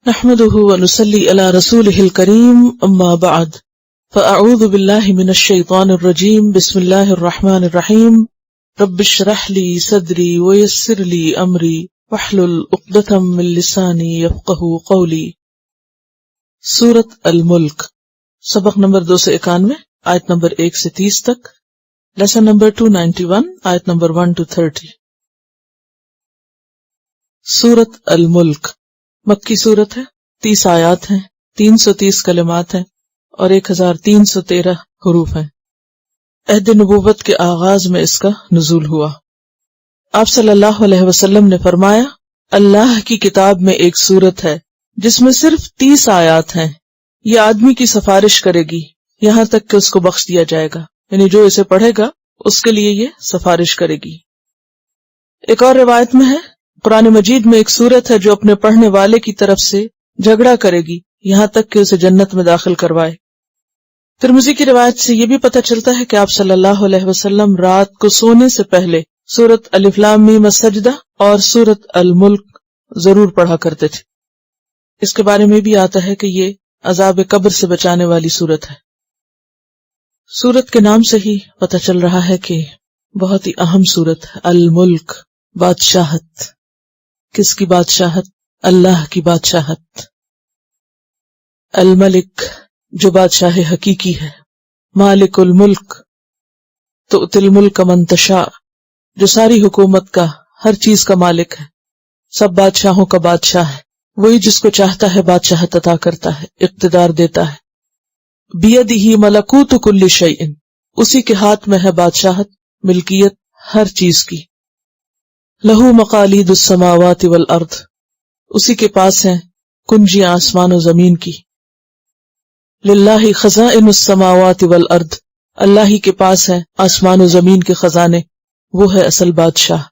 نحمده ونصلي على رسوله الكريم اما بعد فاعوذ بالله من الشيطان الرجيم بسم الله الرحمن الرحيم رب اشرح لي صدري ويسر لي امري واحلل عقدة من لساني يفقهوا قولي۔ سورۃ الملک، سبق نمبر 291، آیت نمبر 1 سے 30 تک، لیسن نمبر 291، آیت نمبر 1 to 30۔ سورۃ الملک مکی صورت ہے، 30 آیات ہیں، 330 کلمات ہیں اور 1313 حروف ہیں۔ عہد نبوت کے آغاز میں اس کا نزول ہوا۔ آپ صلی اللہ علیہ وسلم نے فرمایا، اللہ کی کتاب میں ایک سورت ہے جس میں صرف 30 آیات ہیں، یہ آدمی کی سفارش کرے گی یہاں تک کہ اس کو بخش دیا جائے گا، یعنی جو اسے پڑھے گا اس کے لیے یہ سفارش کرے گی۔ ایک اور روایت میں ہے، قرآن مجید میں ایک سورت ہے جو اپنے پڑھنے والے کی طرف سے جھگڑا کرے گی یہاں تک کہ اسے جنت میں داخل کروائے۔ ترمذی کی روایت سے یہ بھی پتہ چلتا ہے کہ آپ صلی اللہ علیہ وسلم رات کو سونے سے پہلے سورۃ الف لام میم السجدہ اور سورۃ الملک ضرور پڑھا کرتے تھے۔ اس کے بارے میں بھی آتا ہے کہ یہ عذاب قبر سے بچانے والی سورت ہے۔ سورت کے نام سے ہی پتہ چل رہا ہے کہ بہت ہی اہم سورت ہے۔ الملک، بادشاہت۔ کس کی بادشاہت؟ اللہ کی بادشاہت۔ الملک، جو بادشاہ حقیقی ہے۔ مالک الملک، تؤتی الملک من تشاء، جو ساری حکومت کا، ہر چیز کا مالک ہے، سب بادشاہوں کا بادشاہ ہے، وہی جس کو چاہتا ہے بادشاہت عطا کرتا ہے، اقتدار دیتا ہے۔ بیدہ ملکوت کل شیء، اسی کے ہاتھ میں ہے بادشاہت، ملکیت ہر چیز کی۔ لہو مقالید السماوات والارض، اسی کے پاس ہیں کنجیاں آسمان و زمین کی۔ للہ خزائن السماوات والارض، اللہ ہی کے پاس ہیں آسمان و زمین کے خزانے، وہ ہے اصل بادشاہ،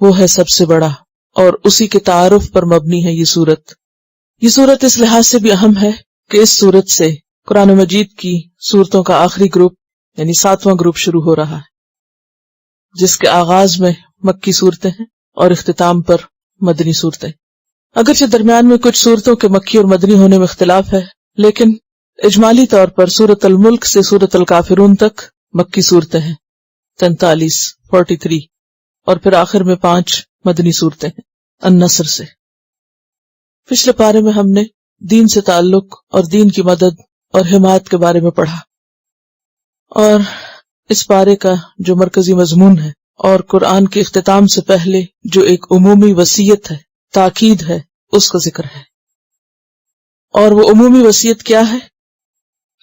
وہ ہے سب سے بڑا، اور اسی کے تعارف پر مبنی ہے یہ سورت۔ یہ سورت اس لحاظ سے بھی اہم ہے کہ اس سورت سے قرآن مجید کی سورتوں کا آخری گروپ یعنی 7واں گروپ شروع ہو رہا ہے، جس کے آغاز میں مکی صورتیں ہیں اور اختتام پر مدنی صورتیں۔ اگرچہ درمیان میں کچھ صورتوں کے مکی اور مدنی ہونے میں اختلاف ہے، لیکن اجمالی طور پر سورۃ الملک سے سورۃ الکافرون تک مکی صورتیں ہیں، 43 اور پھر آخر میں 5 مدنی صورتیں ہیں النصر سے۔ پچھلے پارے میں ہم نے دین سے تعلق اور دین کی مدد اور حمایت کے بارے میں پڑھا، اور اس پارے کا جو مرکزی مضمون ہے اور قرآن کے اختتام سے پہلے جو ایک عمومی وصیت ہے، تاکید ہے، اس کا ذکر ہے۔ اور وہ عمومی وصیت کیا ہے؟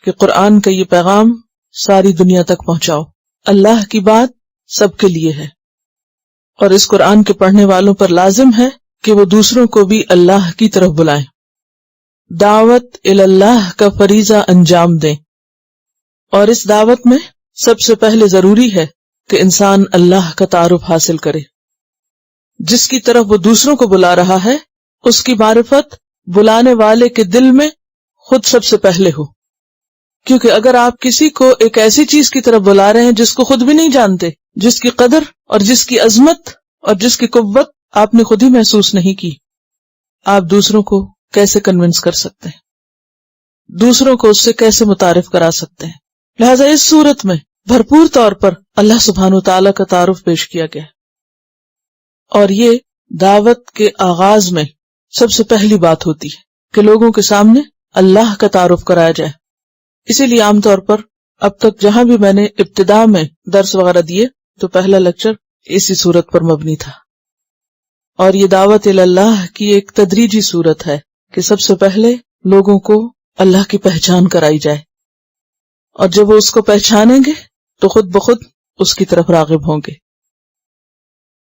کہ قرآن کا یہ پیغام ساری دنیا تک پہنچاؤ، اللہ کی بات سب کے لیے ہے، اور اس قرآن کے پڑھنے والوں پر لازم ہے کہ وہ دوسروں کو بھی اللہ کی طرف بلائیں، دعوت اللہ کا فریضہ انجام دیں۔ اور اس دعوت میں سب سے پہلے ضروری ہے کہ انسان اللہ کا تعارف حاصل کرے۔ جس کی طرف وہ دوسروں کو بلا رہا ہے اس کی معرفت بلانے والے کے دل میں خود سب سے پہلے ہو، کیونکہ اگر آپ کسی کو ایک ایسی چیز کی طرف بلا رہے ہیں جس کو خود بھی نہیں جانتے، جس کی قدر اور جس کی عظمت اور جس کی قوت آپ نے خود ہی محسوس نہیں کی، آپ دوسروں کو کیسے کنونس کر سکتے ہیں، دوسروں کو اس سے کیسے متعارف کرا سکتے ہیں؟ لہذا اس صورت میں بھرپور طور پر اللہ سبحانہ و تعالیٰ کا تعارف پیش کیا گیا، اور یہ دعوت کے آغاز میں سب سے پہلی بات ہوتی ہے کہ لوگوں کے سامنے اللہ کا تعارف کرایا جائے۔ اسی لیے عام طور پر اب تک جہاں بھی میں نے ابتدا میں درس وغیرہ دیے تو پہلا لیکچر اسی صورت پر مبنی تھا، اور یہ دعوت اللہ کی ایک تدریجی صورت ہے کہ سب سے پہلے لوگوں کو اللہ کی پہچان کرائی جائے، اور جب وہ اس کو پہچانیں گے تو خود بخود اس کی طرف راغب ہوں گے۔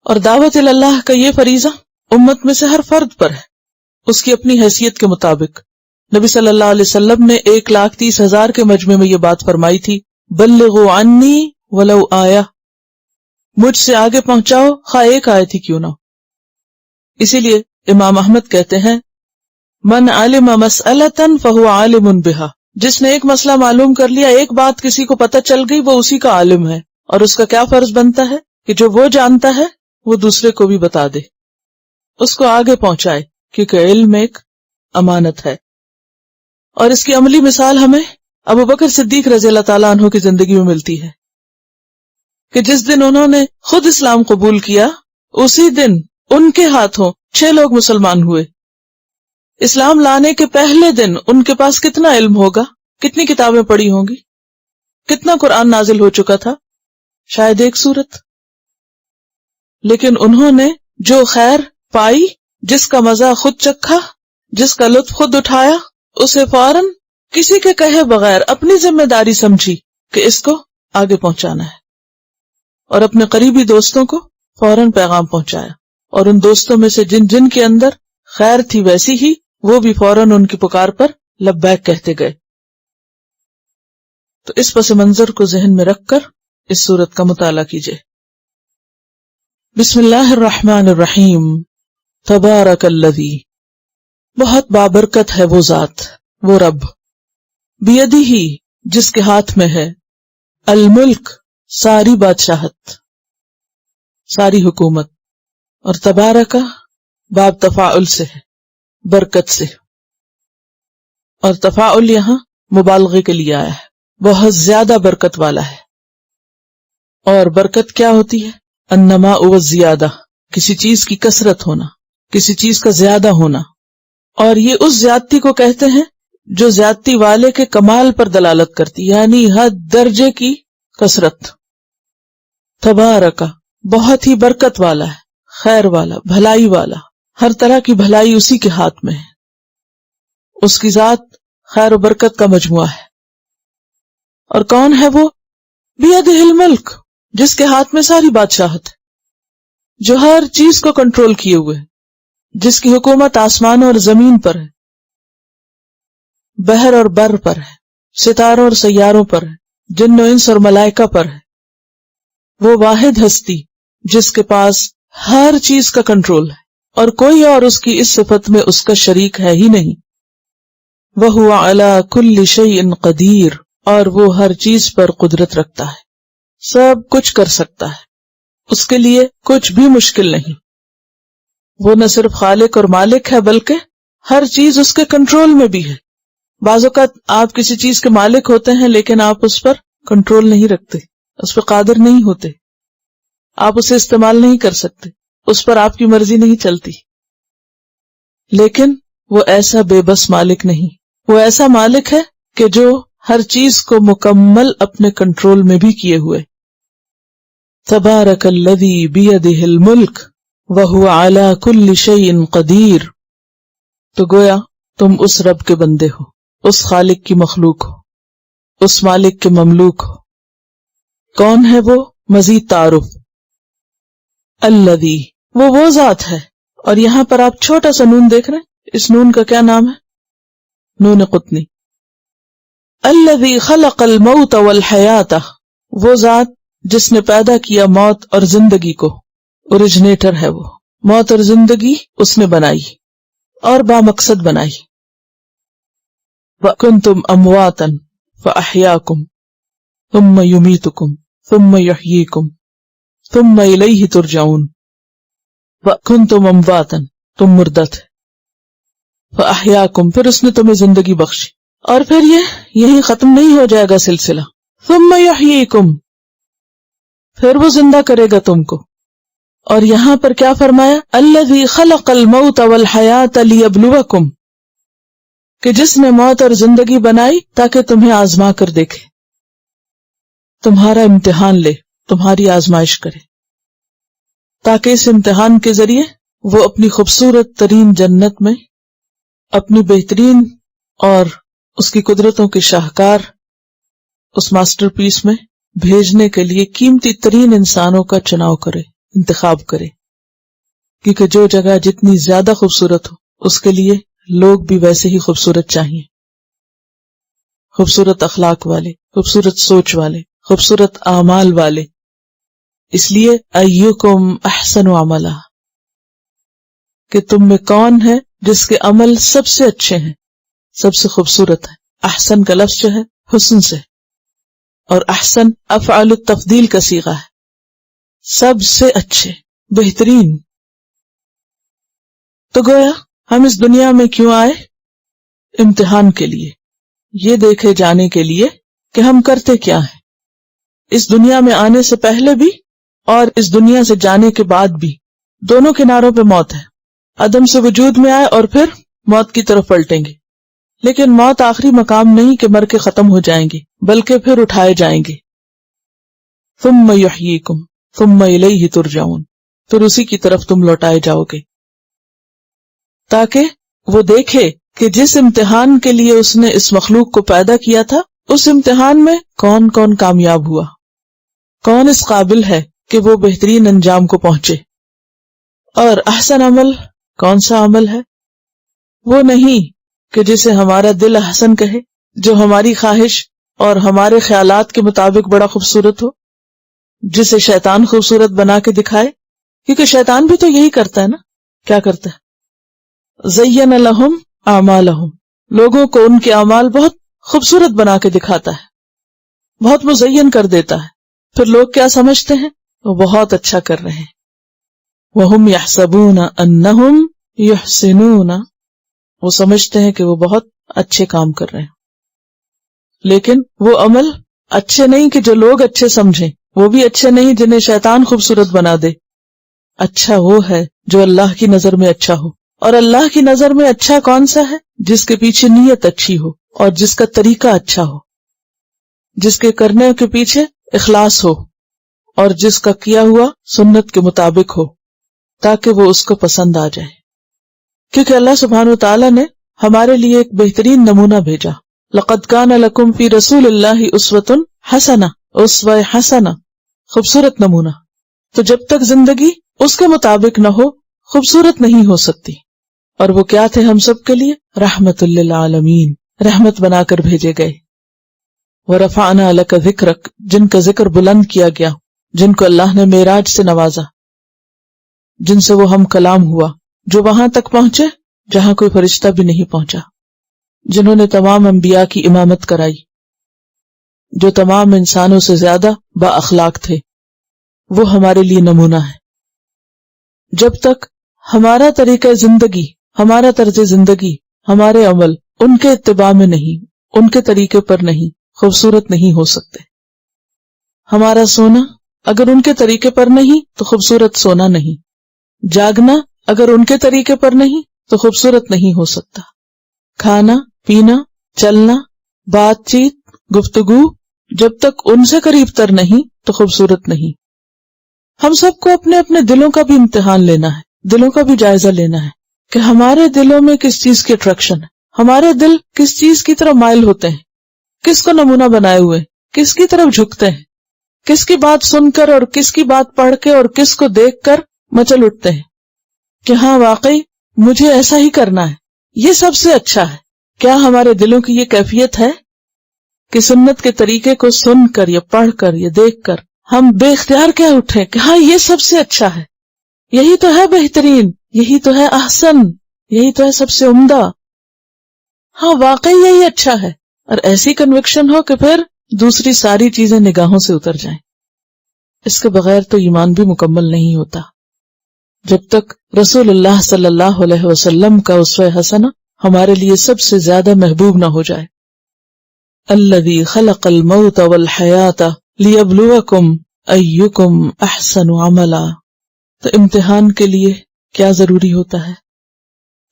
اور دعوت اللہ کا یہ فریضہ امت میں سے ہر فرد پر ہے، اس کی اپنی حیثیت کے مطابق۔ نبی صلی اللہ علیہ وسلم نے 1,30,000 کے مجمع میں یہ بات فرمائی تھی، بلغوا عنی ولو آیا، مجھ سے آگے پہنچاؤ خواہ ایک آیت ہی کیوں نہ ہو۔ اسی لیے امام احمد کہتے ہیں، من علم مسئلۃ فہو عالم بہا، جس نے ایک مسئلہ معلوم کر لیا، ایک بات کسی کو پتہ چل گئی، وہ اسی کا عالم ہے، اور اس کا کیا فرض بنتا ہے کہ جو وہ جانتا ہے وہ دوسرے کو بھی بتا دے، اس کو آگے پہنچائے، کیونکہ علم ایک امانت ہے. اور اس کی عملی مثال ہمیں ابو بکر صدیق رضی اللہ تعالیٰ عنہ کی زندگی میں ملتی ہے کہ جس دن انہوں نے خود اسلام قبول کیا اسی دن ان کے ہاتھوں 6 لوگ مسلمان ہوئے. اسلام لانے کے پہلے دن ان کے پاس کتنا علم ہوگا، کتنی کتابیں پڑھی ہوں گی، کتنا قرآن نازل ہو چکا تھا، شاید 1 سورت. لیکن انہوں نے جو خیر پائی، جس کا مزہ خود چکھا، جس کا لطف خود اٹھایا، اسے فوراً کسی کے کہے بغیر اپنی ذمہ داری سمجھی کہ اس کو آگے پہنچانا ہے، اور اپنے قریبی دوستوں کو فوراً پیغام پہنچایا. اور ان دوستوں میں سے جن کے اندر خیر تھی ویسی ہی وہ بھی فوراً ان کی پکار پر لبیک کہتے گئے. تو اس پس منظر کو ذہن میں رکھ کر اس سورت کا مطالعہ کیجئے. بسم اللہ الرحمن الرحیم. تبارک الذی، بہت بابرکت ہے وہ ذات، وہ رب، بیدہ، جس کے ہاتھ میں ہے، الملک، ساری بادشاہت، ساری حکومت. اور تبارکہ باب تفاعل سے ہے، برکت سے. اور تفاعل یہاں مبالغے کے لیے آیا ہے، بہت زیادہ برکت والا ہے. اور برکت کیا ہوتی ہے؟ النماء والزیادہ، کسی چیز کی کثرت ہونا، کسی چیز کا زیادہ ہونا. اور یہ اس زیادتی کو کہتے ہیں جو زیادتی والے کے کمال پر دلالت کرتی، یعنی حد درجے کی کثرت. تبارکہ بہت ہی برکت والا ہے، خیر والا، بھلائی والا، ہر طرح کی بھلائی اسی کے ہاتھ میں ہے. اس کی ذات خیر و برکت کا مجموعہ ہے. اور کون ہے وہ؟ بیدہ الملک، جس کے ہاتھ میں ساری بادشاہت ہے، جو ہر چیز کو کنٹرول کیے ہوئے ہے، جس کی حکومت آسمانوں اور زمین پر ہے، بحر اور بر پر ہے، ستاروں اور سیاروں پر ہے، جن و انس اور ملائکہ پر ہے. وہ واحد ہستی جس کے پاس ہر چیز کا کنٹرول ہے اور کوئی اور اس کی اس صفت میں اس کا شریک ہے ہی نہیں. وَهُوَ عَلَى كُلِّ شَيْءٍ قَدِيرٌ، اور وہ ہر چیز پر قدرت رکھتا ہے، سب کچھ کر سکتا ہے، اس کے لیے کچھ بھی مشکل نہیں. وہ نہ صرف خالق اور مالک ہے بلکہ ہر چیز اس کے کنٹرول میں بھی ہے. بعض اوقات آپ کسی چیز کے مالک ہوتے ہیں لیکن آپ اس پر کنٹرول نہیں رکھتے، اس پر قادر نہیں ہوتے، آپ اسے استعمال نہیں کر سکتے، اس پر آپ کی مرضی نہیں چلتی. لیکن وہ ایسا بے بس مالک نہیں، وہ ایسا مالک ہے کہ جو ہر چیز کو مکمل اپنے کنٹرول میں بھی کیے ہوئے. تبارک الذی بیدہ الملک وہو علی کل شیء قدیر. تو گویا تم اس رب کے بندے ہو، اس خالق کی مخلوق ہو، اس مالک کے مملوک ہو. کون ہے وہ؟ مزید تعارف. الذی، وہ ذات ہے. اور یہاں پر آپ چھوٹا سا نون دیکھ رہے ہیں، اس نون کا کیا نام ہے؟ نون قطنی. الذی خلق الموت والحیات، وہ ذات جس نے پیدا کیا موت اور زندگی کو. اوریجنیٹر ہے وہ، موت اور زندگی اس نے بنائی اور بامقصد بنائی. وَكُنْتُمْ أَمْوَاتًا فَأَحْيَاكُمْ ثُمَّ يُمِيتُكُمْ ثُمَّ يُحْيِيكُمْ ثُمَّ إِلَيْهِ تُرْجَعُونَ. وَكُنْتُمْ أَمْوَاتًا، تم مردہ تھے، فَأَحْيَاكُمْ، پھر اس نے تمہیں زندگی بخشی. اور پھر یہی ختم نہیں ہو جائے گا سلسلہ. ثُمَّ يُحْيِيكُمْ، پھر وہ زندہ کرے گا تم کو. اور یہاں پر کیا فرمایا؟ الذی خلق الموت والحیات لیبلوکم، کہ جس نے موت اور زندگی بنائی تاکہ تمہیں آزما کر دیکھے، تمہارا امتحان لے، تمہاری آزمائش کرے، تاکہ اس امتحان کے ذریعے وہ اپنی خوبصورت ترین جنت میں اپنی بہترین اور اس کی قدرتوں کے شاہکار اس ماسٹر پیس میں بھیجنے کے لیے قیمتی ترین انسانوں کا چناؤ کرے، انتخاب کرے. کیونکہ جو جگہ جتنی زیادہ خوبصورت ہو اس کے لیے لوگ بھی ویسے ہی خوبصورت چاہیے، خوبصورت اخلاق والے، خوبصورت سوچ والے، خوبصورت اعمال والے. اس لیے ایکم احسن عملا، کہ تم میں کون ہے جس کے عمل سب سے اچھے ہیں، سب سے خوبصورت ہے. احسن کا لفظ جو ہے حسن سے، اور احسن افعال التفضیل کا صیغہ ہے، سب سے اچھے، بہترین. تو گویا ہم اس دنیا میں کیوں آئے؟ امتحان کے لیے، یہ دیکھے جانے کے لیے کہ ہم کرتے کیا ہیں، اس دنیا میں آنے سے پہلے بھی اور اس دنیا سے جانے کے بعد بھی دونوں کناروں پہ موت ہے. عدم سے وجود میں آئے اور پھر موت کی طرف پلٹیں گے، لیکن موت آخری مقام نہیں کہ مر کے ختم ہو جائیں گے، بلکہ پھر اٹھائے جائیں گے. ثم یحییکم ثم الیہ ترجعون، پھر اسی کی طرف تم لوٹائے جاؤ گے، تاکہ وہ دیکھے کہ جس امتحان کے لیے اس نے اس مخلوق کو پیدا کیا تھا، اس امتحان میں کون کون کامیاب ہوا، کون اس قابل ہے کہ وہ بہترین انجام کو پہنچے. اور احسن عمل کون سا عمل ہے؟ وہ نہیں کہ جسے ہمارا دل احسن کہے، جو ہماری خواہش اور ہمارے خیالات کے مطابق بڑا خوبصورت ہو، جسے شیطان خوبصورت بنا کے دکھائے، کیونکہ شیطان بھی تو یہی کرتا ہے نا. کیا کرتا ہے؟ زین لہم اعمالہم، لوگوں کو ان کے اعمال بہت خوبصورت بنا کے دکھاتا ہے، بہت مزین کر دیتا ہے، پھر لوگ کیا سمجھتے ہیں؟ وہ بہت اچھا کر رہے ہیں. وہم یحسبون انہم یحسنون، وہ سمجھتے ہیں کہ وہ بہت اچھے کام کر رہے ہیں، لیکن وہ عمل اچھے نہیں کہ جو لوگ اچھے سمجھیں، وہ بھی اچھے نہیں جنہیں شیطان خوبصورت بنا دے. اچھا وہ ہے جو اللہ کی نظر میں اچھا ہو، اور اللہ کی نظر میں اچھا کون سا ہے؟ جس کے پیچھے نیت اچھی ہو اور جس کا طریقہ اچھا ہو، جس کے کرنے کے پیچھے اخلاص ہو اور جس کا کیا ہوا سنت کے مطابق ہو، تاکہ وہ اس کو پسند آ جائے. کیونکہ اللہ سبحانہ وتعالی نے ہمارے لیے ایک بہترین نمونہ بھیجا. لقد کان لکم فی رسول اللہ اسوۃ حسنہ، اسوہ حسنہ، خوبصورت نمونہ. تو جب تک زندگی اس کے مطابق نہ ہو، خوبصورت نہیں ہو سکتی. اور وہ کیا تھے ہم سب کے لیے؟ رحمت للعالمین، رحمت بنا کر بھیجے گئے. ورفعنا لک ذکرک، جن کا ذکر بلند کیا گیا، جن کو اللہ نے معراج سے نوازا، جن سے وہ ہم کلام ہوا، جو وہاں تک پہنچے جہاں کوئی فرشتہ بھی نہیں پہنچا، جنہوں نے تمام انبیاء کی امامت کرائی، جو تمام انسانوں سے زیادہ با اخلاق تھے. وہ ہمارے لیے نمونہ ہے. جب تک ہمارا طریقہ زندگی، ہمارا طرز زندگی، ہمارے عمل ان کے اتباع میں نہیں، ان کے طریقے پر نہیں، خوبصورت نہیں ہو سکتے. ہمارا سونا اگر ان کے طریقے پر نہیں تو خوبصورت سونا نہیں، جاگنا اگر ان کے طریقے پر نہیں تو خوبصورت نہیں ہو سکتا. کھانا پینا، چلنا، بات چیت، گفتگو جب تک ان سے قریب تر نہیں تو خوبصورت نہیں. ہم سب کو اپنے اپنے دلوں کا بھی امتحان لینا ہے، دلوں کا بھی جائزہ لینا ہے کہ ہمارے دلوں میں کس چیز کی اٹریکشن ہے، ہمارے دل کس چیز کی طرف مائل ہوتے ہیں، کس کو نمونہ بنائے ہوئے، کس کی طرف جھکتے ہیں، کس کی بات سن کر اور کس کی بات پڑھ کے اور کس کو دیکھ کر مچل اٹھتے ہیں کہ ہاں واقعی مجھے ایسا ہی کرنا ہے، یہ سب سے اچھا ہے. کیا ہمارے دلوں کی یہ کیفیت ہے کہ سنت کے طریقے کو سن کر یا پڑھ کر یا دیکھ کر ہم بے اختیار کیا اٹھیں کہ ہاں یہ سب سے اچھا ہے، یہی تو ہے بہترین، یہی تو ہے احسن، یہی تو ہے سب سے عمدہ، ہاں واقعی یہی اچھا ہے. اور ایسی کنوکشن ہو کہ پھر دوسری ساری چیزیں نگاہوں سے اتر جائیں. اس کے بغیر تو ایمان بھی مکمل نہیں ہوتا. جب تک رسول اللہ صلی اللہ علیہ وسلم کا اسوہ حسنہ ہمارے لیے سب سے زیادہ محبوب نہ ہو جائے. الذی خلق الموت والحیات لیبلوکم ایکم احسن عملا. تو امتحان کے لیے کیا ضروری ہوتا ہے؟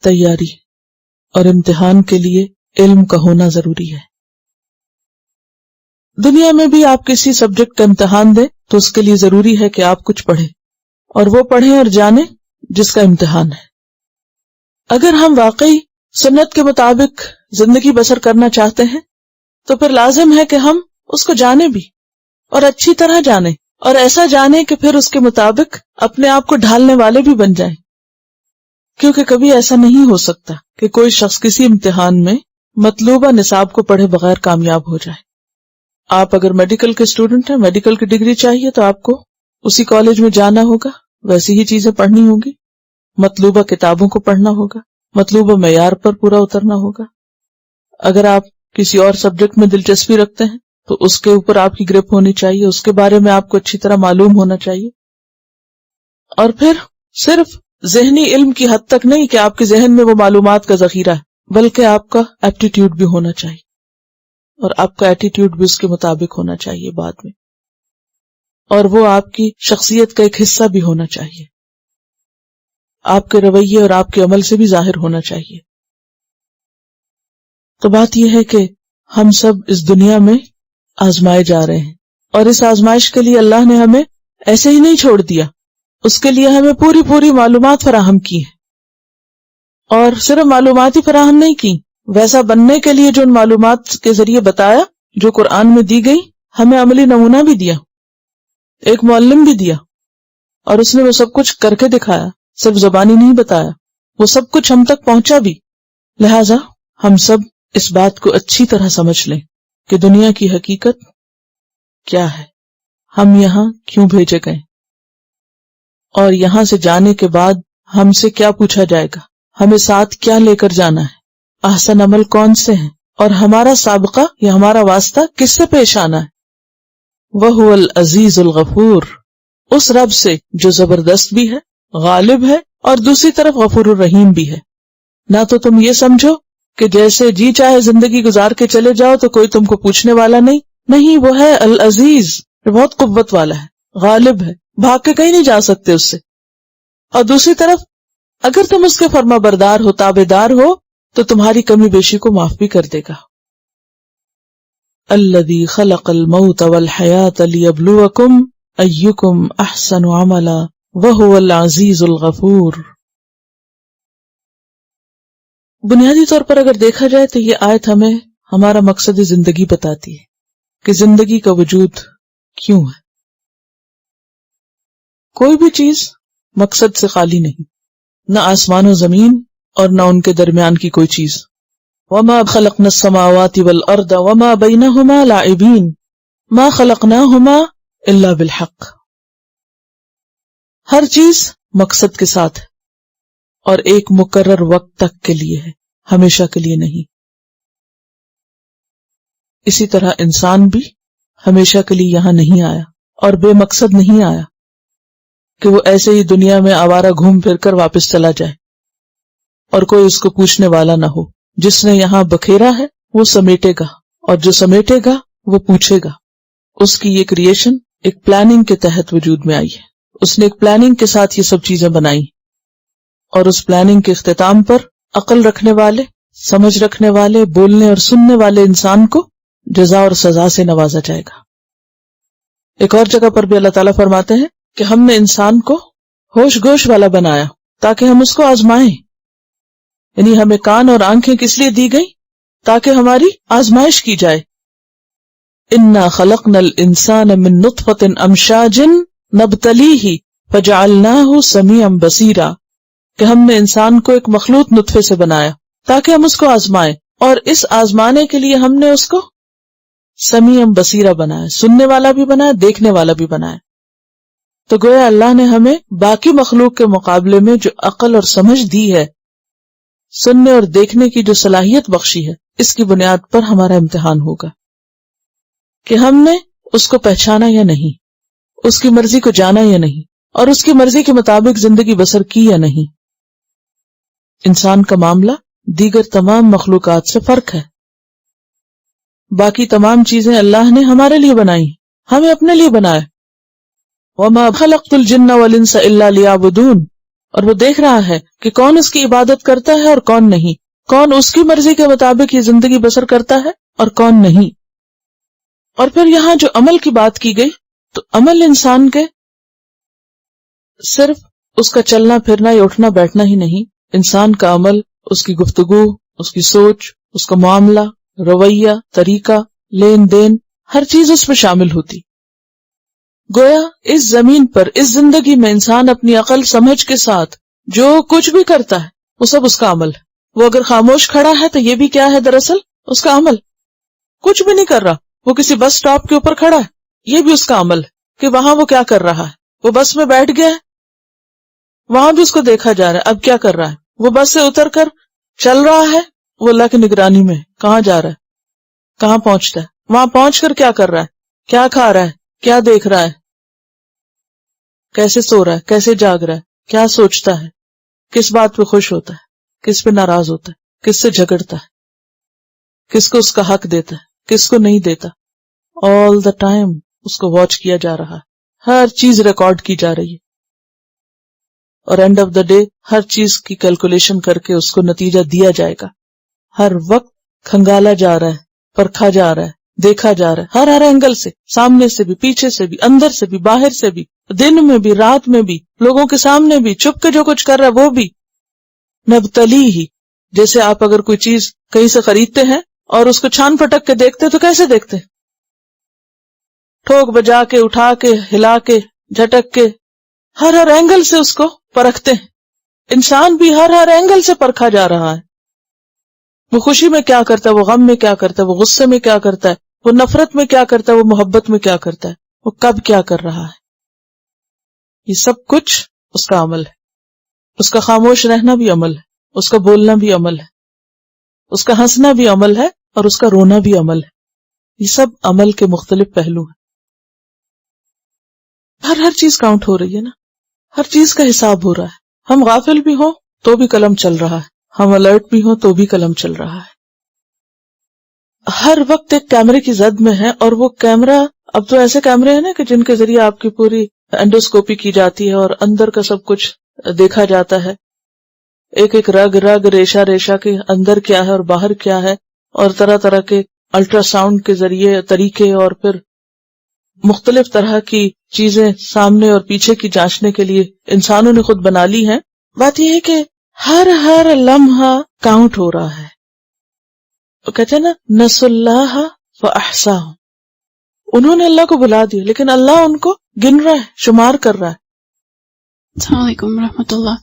تیاری. اور امتحان کے لیے علم کا ہونا ضروری ہے. دنیا میں بھی آپ کسی سبجیکٹ کا امتحان دیں تو اس کے لیے ضروری ہے کہ آپ کچھ پڑھیں، اور وہ پڑھیں اور جانیں جس کا امتحان ہے. اگر ہم واقعی سنت کے مطابق زندگی بسر کرنا چاہتے ہیں تو پھر لازم ہے کہ ہم اس کو جانیں بھی، اور اچھی طرح جانیں، اور ایسا جانیں کہ پھر اس کے مطابق اپنے آپ کو ڈھالنے والے بھی بن جائیں. کیونکہ کبھی ایسا نہیں ہو سکتا کہ کوئی شخص کسی امتحان میں مطلوبہ نصاب کو پڑھے بغیر کامیاب ہو جائے. آپ اگر میڈیکل کے اسٹوڈنٹ ہیں، میڈیکل کی ڈگری چاہیے تو آپ کو اسی کالج میں جانا ہوگا، ویسی ہی چیزیں پڑھنی ہوگی، مطلوبہ کتابوں کو پڑھنا ہوگا، مطلوبہ معیار پر پورا اترنا ہوگا. اگر آپ کسی اور سبجیکٹ میں دلچسپی رکھتے ہیں تو اس کے اوپر آپ کی گرپ ہونی چاہیے، اس کے بارے میں آپ کو اچھی طرح معلوم ہونا چاہیے. اور پھر صرف ذہنی علم کی حد تک نہیں کہ آپ کے ذہن میں وہ معلومات کا ذخیرہ ہے، بلکہ آپ کا ایپٹیٹیوڈ بھی ہونا چاہیے، اور آپ کا ایٹیٹیوڈ بھی اس کے مطابق ہونا چاہیے بعد میں، اور وہ آپ کی شخصیت کا ایک حصہ بھی ہونا چاہیے، آپ کے رویے اور آپ کے عمل سے بھی ظاہر ہونا چاہیے۔ تو بات یہ ہے کہ ہم سب اس دنیا میں آزمائے جا رہے ہیں، اور اس آزمائش کے لیے اللہ نے ہمیں ایسے ہی نہیں چھوڑ دیا، اس کے لیے ہمیں پوری معلومات فراہم کی ہیں، اور صرف معلومات ہی فراہم نہیں کی، ویسا بننے کے لیے جو ان معلومات کے ذریعے بتایا، جو قرآن میں دی گئی، ہمیں عملی نمونہ بھی دیا، ایک معلم بھی دیا، اور اس نے وہ سب کچھ کر کے دکھایا، صرف زبانی نہیں بتایا، وہ سب کچھ ہم تک پہنچا بھی۔ لہٰذا ہم سب اس بات کو اچھی طرح سمجھ لیں کہ دنیا کی حقیقت کیا ہے، ہم یہاں کیوں بھیجے گئے، اور یہاں سے جانے کے بعد ہم سے کیا پوچھا جائے گا، ہمیں ساتھ کیا لے کر جانا ہے، احسن عمل کون سے ہیں، اور ہمارا سابقہ یا ہمارا واسطہ کس سے پیش آنا ہے۔ وَهُوَ الْعَزِيزُ الْغَفُورُ، اس رب سے جو زبردست بھی ہے، غالب ہے، اور دوسری طرف غفور الرحیم بھی ہے۔ نہ تو تم یہ سمجھو کہ جیسے جی چاہے زندگی گزار کے چلے جاؤ تو کوئی تم کو پوچھنے والا نہیں، وہ ہے العزیز، بہت قوت والا ہے، غالب ہے، بھاگ کے کہیں نہیں جا سکتے اس سے، اور دوسری طرف اگر تم اس کے فرما بردار ہو، تابع دار ہو، تو تمہاری کمی بیشی کو معاف بھی کر دے گا۔ الذی خلق الموت والحیاۃ لیبلوکم ایکم احسن عملا وہو العزیز الغفور۔ بنیادی طور پر اگر دیکھا جائے تو یہ آیت ہمیں ہمارا مقصد زندگی بتاتی ہے کہ زندگی کا وجود کیوں ہے۔ کوئی بھی چیز مقصد سے خالی نہیں، نہ آسمان و زمین اور نہ ان کے درمیان کی کوئی چیز۔ وما خلقنا السماوات والارض وما بینہما لاعبین ما خلقناہما الا بالحق۔ ہر چیز مقصد کے ساتھ ہے اور ایک مقرر وقت تک کے لیے ہے، ہمیشہ کے لیے نہیں۔ اسی طرح انسان بھی ہمیشہ کے لیے یہاں نہیں آیا اور بے مقصد نہیں آیا کہ وہ ایسے ہی دنیا میں آوارہ گھوم پھر کر واپس چلا جائے اور کوئی اس کو پوچھنے والا نہ ہو۔ جس نے یہاں بکھیرا ہے وہ سمیٹے گا، اور جو سمیٹے گا وہ پوچھے گا۔ اس کی یہ کریشن ایک پلاننگ کے تحت وجود میں آئی ہے، اس نے ایک پلاننگ کے ساتھ یہ سب چیزیں بنائی، اور اس پلاننگ کے اختتام پر عقل رکھنے والے، سمجھ رکھنے والے، بولنے اور سننے والے انسان کو جزا اور سزا سے نوازا جائے گا۔ ایک اور جگہ پر بھی اللہ تعالیٰ فرماتے ہیں کہ ہم نے انسان کو ہوش گوش والا بنایا تاکہ ہم اس کو آزمائیں، یعنی ہمیں کان اور آنکھیں کس لیے دی گئی؟ تاکہ ہماری آزمائش کی جائے۔ انا خلقنا الانسان من نطفۃ امشاج نبتلیہ فجعلناہ سمیعا بصیرا، کہ ہم نے انسان کو ایک مخلوط نطفے سے بنایا تاکہ ہم اس کو آزمائیں، اور اس آزمانے کے لیے ہم نے اس کو سمیعا بصیرا بنایا، سننے والا بھی بنایا، دیکھنے والا بھی بنایا۔ تو گویا اللہ نے ہمیں باقی مخلوق کے مقابلے میں جو عقل اور سمجھ دی ہے، سننے اور دیکھنے کی جو صلاحیت بخشی ہے، اس کی بنیاد پر ہمارا امتحان ہوگا کہ ہم نے اس کو پہچانا یا نہیں، اس کی مرضی کو جانا یا نہیں، اور اس کی مرضی کے مطابق زندگی بسر کی یا نہیں۔ انسان کا معاملہ دیگر تمام مخلوقات سے فرق ہے۔ باقی تمام چیزیں اللہ نے ہمارے لیے بنائی، ہمیں اپنے لیے بنایا۔ وَمَا خَلَقْتُ الْجِنَّ وَالْإِنسَ إِلَّا لِيَعْبُدُونَ، اور وہ دیکھ رہا ہے کہ کون اس کی عبادت کرتا ہے اور کون نہیں، کون اس کی مرضی کے مطابق یہ زندگی بسر کرتا ہے اور کون نہیں۔ اور پھر یہاں جو عمل کی بات کی گئی، تو عمل انسان کے صرف اس کا چلنا پھرنا یا اٹھنا بیٹھنا ہی نہیں، انسان کا عمل، اس کی گفتگو، اس کی سوچ، اس کا معاملہ، رویہ، طریقہ، لین دین، ہر چیز اس میں شامل ہوتی۔ گویا اس زمین پر، اس زندگی میں انسان اپنی عقل سمجھ کے ساتھ جو کچھ بھی کرتا ہے وہ سب اس کا عمل ہے۔ وہ اگر خاموش کھڑا ہے تو یہ بھی کیا ہے؟ دراصل اس کا عمل۔ کچھ بھی نہیں کر رہا، وہ کسی بس سٹاپ کے اوپر کھڑا ہے، یہ بھی اس کا عمل ہے کہ وہاں وہ کیا کر رہا ہے۔ وہ بس میں بیٹھ گیا ہے، وہاں بھی اس کو دیکھا جا رہا ہے اب کیا کر رہا ہے۔ وہ بس سے اتر کر چل رہا ہے، وہ اللہ کی نگرانی میں کہاں جا رہا ہے، کہاں پہنچتا ہے، وہاں پہنچ کر کیا کر رہا ہے، کیا کھا رہا ہے، کیا دیکھ رہا ہے، کیسے سو رہا ہے، کیسے جاگ رہا ہے، کیا سوچتا ہے، کس بات پہ خوش ہوتا ہے، کس پہ ناراض ہوتا ہے۔ کس سے جھگڑتا ہے, کس کو اس کا حق دیتا ہے, کس کو نہیں دیتا. آل دا ٹائم اس کو واچ کیا جا رہا ہے, ہر چیز ریکارڈ کی جا رہی ہے, اور اینڈ آف دا ڈے ہر چیز کی کیلکولیشن کر کے اس کو نتیجہ دیا جائے گا. ہر وقت کھنگالا جا رہا ہے, پرکھا جا رہا ہے, دیکھا جا رہا ہے, ہر اینگل سے, سامنے سے بھی, پیچھے سے بھی, اندر سے بھی, باہر سے بھی, دن میں بھی, رات میں بھی, لوگوں کے سامنے بھی, چھپ کے جو کچھ کر رہا ہے وہ بھی. نبتلی ہی, جیسے آپ اگر کوئی چیز کہیں سے خریدتے ہیں اور اس کو چھان پھٹک کے دیکھتے تو کیسے دیکھتے, ٹھوک بجا کے, اٹھا کے, ہلا کے, جھٹک کے, ہر اینگل سے اس کو پرکھتے ہیں. انسان بھی ہر اینگل سے پرکھا جا رہا ہے. وہ خوشی میں کیا کرتا ہے, وہ غم میں کیا کرتا ہے, وہ غصے میں کیا کرتا ہے, وہ نفرت میں کیا کرتا ہے, وہ محبت میں کیا کرتا ہے, وہ کب کیا کر رہا ہے. یہ سب کچھ اس کا عمل ہے. اس کا خاموش رہنا بھی عمل ہے, اس کا بولنا بھی عمل ہے, اس کا ہنسنا بھی عمل ہے, اور اس کا رونا بھی عمل ہے. یہ سب عمل کے مختلف پہلو ہیں. ہر چیز کاؤنٹ ہو رہی ہے نا, ہر چیز کا حساب ہو رہا ہے. ہم غافل بھی ہوں تو بھی قلم چل رہا ہے, ہم الرٹ بھی ہوں تو بھی قلم چل رہا ہے. ہر وقت ایک کیمرے کی زد میں ہے, اور وہ کیمرہ, اب تو ایسے کیمرے ہیں نا کہ جن کے ذریعے آپ کی پوری اینڈوسکوپی کی جاتی ہے اور اندر کا سب کچھ دیکھا جاتا ہے. ایک ایک رگ ریشہ کے اندر کیا ہے اور باہر کیا ہے, اور طرح طرح کے الٹرا ساؤنڈ کے ذریعے طریقے, اور پھر مختلف طرح کی چیزیں سامنے اور پیچھے کی جانچنے کے لیے انسانوں نے خود بنا لی ہیں. بات یہ ہے کہ ہر لمحہ کاؤنٹ ہو رہا ہے. وہ کہتے ہیں نا, نسوا اللہ فاحصاہ, انہوں نے اللہ کو بلا دیا لیکن اللہ ان کو گن رہا ہے, شمار کر رہا ہے. Assalamu alaikum warahmatullah.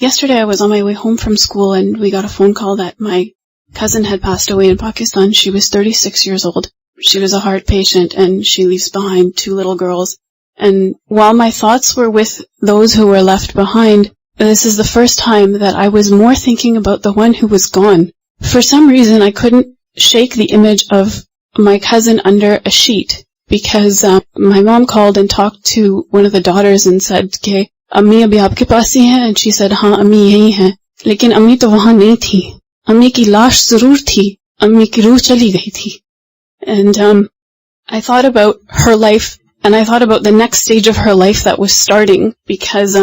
Yesterday I was on my way home from school and we got a phone call that my cousin had passed away in Pakistan. She was 36 years old. She was a heart patient and she leaves behind 2 little girls. And while my thoughts were with those who were left behind, this is the first time that I was more thinking about the one who was gone. For some reason I couldn't shake the image of my cousin under a sheet because my mom called and talked to one of the daughters and said, "Ke Ammi abhi aapke paas hi hai?" And she said, "Haan, Ammi yahi hai." Lekin Ammi to wahan nahi thi. Ammi ki laash zarur thi. Ammi ki ruh chali gayi thi. And I thought about her life and I thought about the next stage of her life that was starting because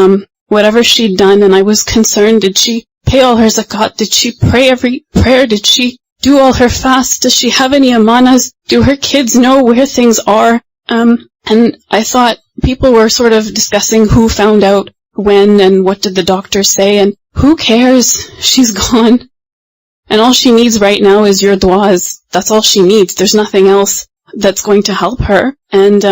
whatever she'd done, and I was concerned, did she pay all her zakat? Did she pray every prayer? Did she do all her fasts? Does she have any amanas? Do her kids know where things are? And I thought people were sort of discussing who found out when and what did the doctor say, and who cares? She's gone. And all she needs right now is your du'as. That's all she needs. There's nothing else that's going to help her. And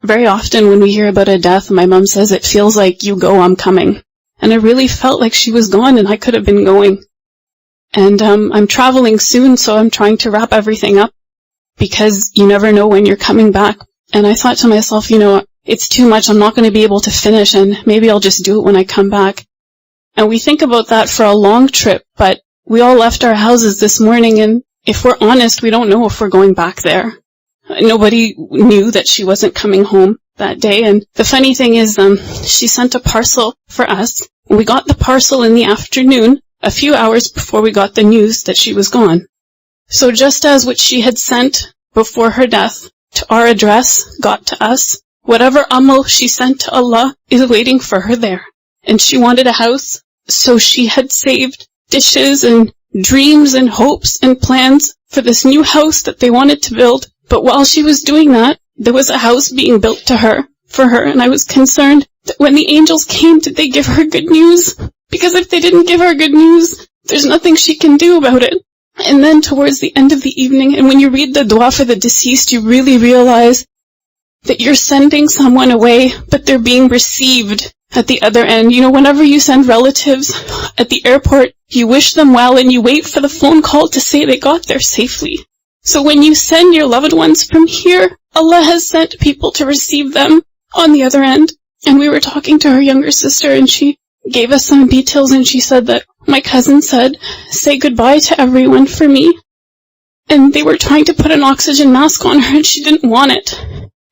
very often when we hear about a death, my mom says, "It feels like you go, I'm coming." And I really felt like she was gone and I could have been going. And I'm traveling soon, so I'm trying to wrap everything up because you never know when you're coming back. And I thought to myself, it's too much. I'm not going to be able to finish, and maybe I'll just do it when I come back. And we think about that for a long trip, but we all left our houses this morning, and if we're honest, we don't know if we're going back there. Nobody knew that she wasn't coming home that day, and the funny thing is, she sent a parcel for us. We got the parcel in the afternoon, a few hours before we got the news that she was gone. So just as what she had sent before her death to our address got to us, whatever amal she sent to Allah is waiting for her there. And she wanted a house, so she had saved dishes and dreams and hopes and plans for this new house that they wanted to build. But while she was doing that, there was a house being built to her, for her, and I was concerned that when the angels came, did they give her good news? Because if they didn't give her good news, there's nothing she can do about it. And then towards the end of the evening, and when you read the dua for the deceased, you really realize that you're sending someone away, but they're being received at the other end. Whenever you send relatives at the airport, you wish them well and you wait for the phone call to say they got there safely. So when you send your loved ones from here, Allah has sent people to receive them on the other end. And we were talking to her younger sister and she gave us some details, and she said that my cousin said, "Say goodbye to everyone for me." And they were trying to put an oxygen mask on her and she didn't want it.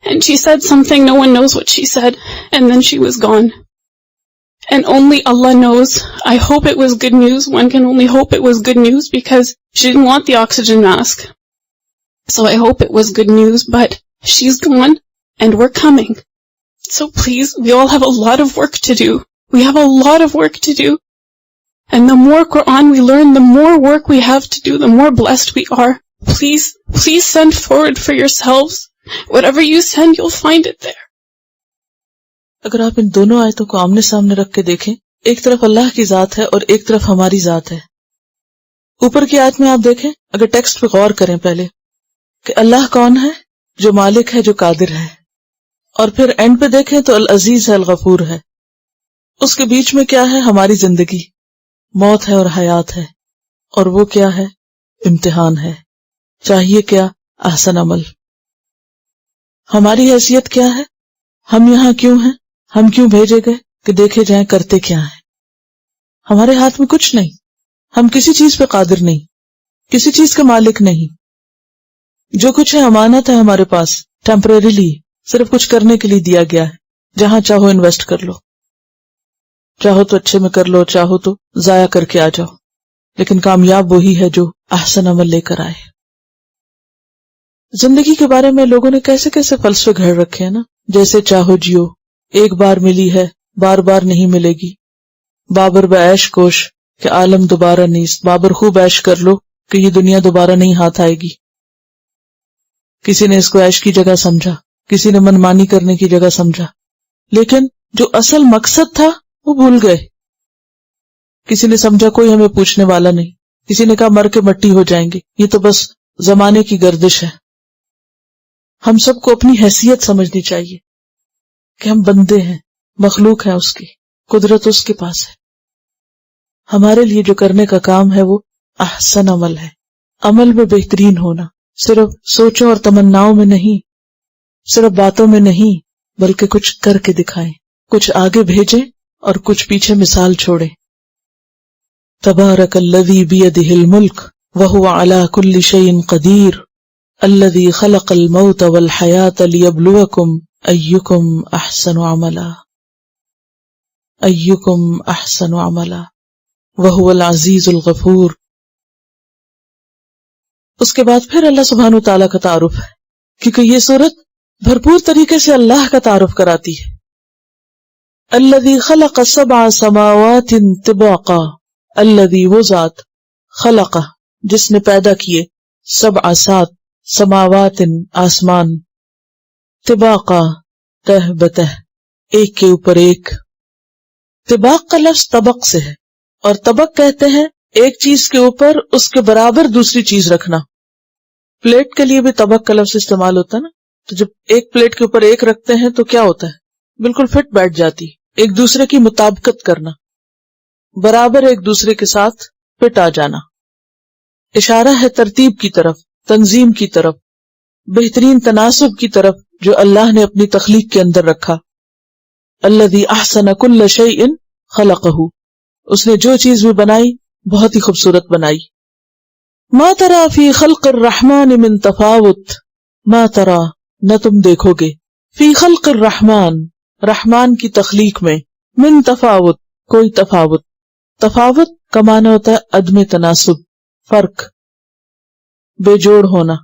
And she said something, no one knows what she said, and then she was gone. And only Allah knows. I hope it was good news. One can only hope it was good news because she didn't want the oxygen mask. So I hope it was good news, but she's gone and we're coming. So please, we all have a lot of work to do. We have a lot of work to do. And the more Quran we learn, the more work we have to do, the more blessed we are. Please, please send forward for yourselves. Whatever you send, you'll find it there. اگر آپ ان دونوں آیتوں کو آمنے سامنے رکھ کے دیکھیں، ایک طرف اللہ کی ذات ہے اور ایک طرف ہماری ذات ہے. اوپر کی آیت میں آپ دیکھیں، اگر ٹیکسٹ پہ غور کریں پہلے کہ اللہ کون ہے؟ جو مالک ہے، جو قادر ہے. اور پھر اینڈ پہ دیکھیں تو العزیز ہے، الغفور ہے. اس کے بیچ میں کیا ہے؟ ہماری زندگی، موت ہے اور حیات ہے. اور وہ کیا ہے؟ امتحان ہے. چاہیے کیا؟ احسن عمل. ہماری حیثیت کیا ہے؟ ہم یہاں کیوں ہیں؟ ہم کیوں بھیجے گئے؟ کہ دیکھے جائیں کرتے کیا ہیں. ہمارے ہاتھ میں کچھ نہیں، ہم کسی چیز پہ قادر نہیں، کسی چیز کے مالک نہیں. جو کچھ ہے امانت ہے ہمارے پاس، ٹیمپریریلی، صرف کچھ کرنے کے لیے دیا گیا ہے. جہاں چاہو انویسٹ کر لو، چاہو تو اچھے میں کر لو، چاہو تو ضائع کر کے آ جاؤ. لیکن کامیاب وہی ہے جو احسن عمل لے کر آئے. زندگی کے بارے میں لوگوں نے کیسے کیسے فلسفے گھڑ رکھے ہیں نا، جیسے چاہو جیو، ایک بار ملی ہے بار بار نہیں ملے گی. بابر بعیش کوش کہ عالم دوبارہ نیست. بابر خوب عیش کر لو کہ یہ دنیا دوبارہ نہیں ہاتھ آئے گی. کسی نے اس کو عیش کی جگہ سمجھا، کسی نے منمانی کرنے کی جگہ سمجھا، لیکن جو اصل مقصد تھا وہ بھول گئے. کسی نے سمجھا کوئی ہمیں پوچھنے والا نہیں، کسی نے کہا مر کے مٹی ہو جائیں گے، یہ تو بس زمانے کی گردش ہے. ہم سب کو اپنی حیثیت سمجھنی چاہیے کہ ہم بندے ہیں، مخلوق ہیں اس کی، قدرت اس کے پاس ہے. ہمارے لیے جو کرنے کا کام ہے وہ احسن عمل ہے. عمل میں بہترین ہونا، صرف سوچوں اور تمناؤں میں نہیں، صرف باتوں میں نہیں، بلکہ کچھ کر کے دکھائیں، کچھ آگے بھیجیں اور کچھ پیچھے مثال چھوڑیں. تبارک الذی بیدہ الملک وہو علی کل شیء قدیر الذی خلق الموت والحیاۃ لیبلوکم ایکم احسن عملا ایکم احسن عملا وہو العزیز الغفور. اس کے بعد پھر اللہ سبحانہ وتعالیٰ کا تعارف ہے، کیونکہ یہ صورت بھرپور طریقے سے اللہ کا تعارف کراتی ہے. الذی خلق سبع سماوات طباقا، الذی وہ ذات، خلق جس نے پیدا کیے، سبع سات، سماوات آسمان، طباقا تہ بتہ، ایک کے اوپر ایک. طباق کا لفظ طبق سے ہے، اور طبق کہتے ہیں ایک چیز کے اوپر اس کے برابر دوسری چیز رکھنا. پلیٹ کے لیے بھی طبق کا لفظ استعمال ہوتا ہے نا، تو جب ایک پلیٹ کے اوپر ایک رکھتے ہیں تو کیا ہوتا ہے؟ بالکل فٹ بیٹھ جاتی، ایک دوسرے کی مطابقت کرنا، برابر ایک دوسرے کے ساتھ فٹ آ جانا. اشارہ ہے ترتیب کی طرف، تنظیم کی طرف، بہترین تناسب کی طرف جو اللہ نے اپنی تخلیق کے اندر رکھا. الذی احسن کل شیء خلقہ، اس نے جو چیز بھی بنائی بہت ہی خوبصورت بنائی. ما ترى فی خلق الرحمن من تفاوت، ما ترى نہ تم دیکھو گے، فی خلق الرحمن رحمان کی تخلیق میں، من تفاوت کوئی تفاوت. تفاوت کا معنی ہوتا ہے عدم تناسب، فرق، بے جوڑ ہونا،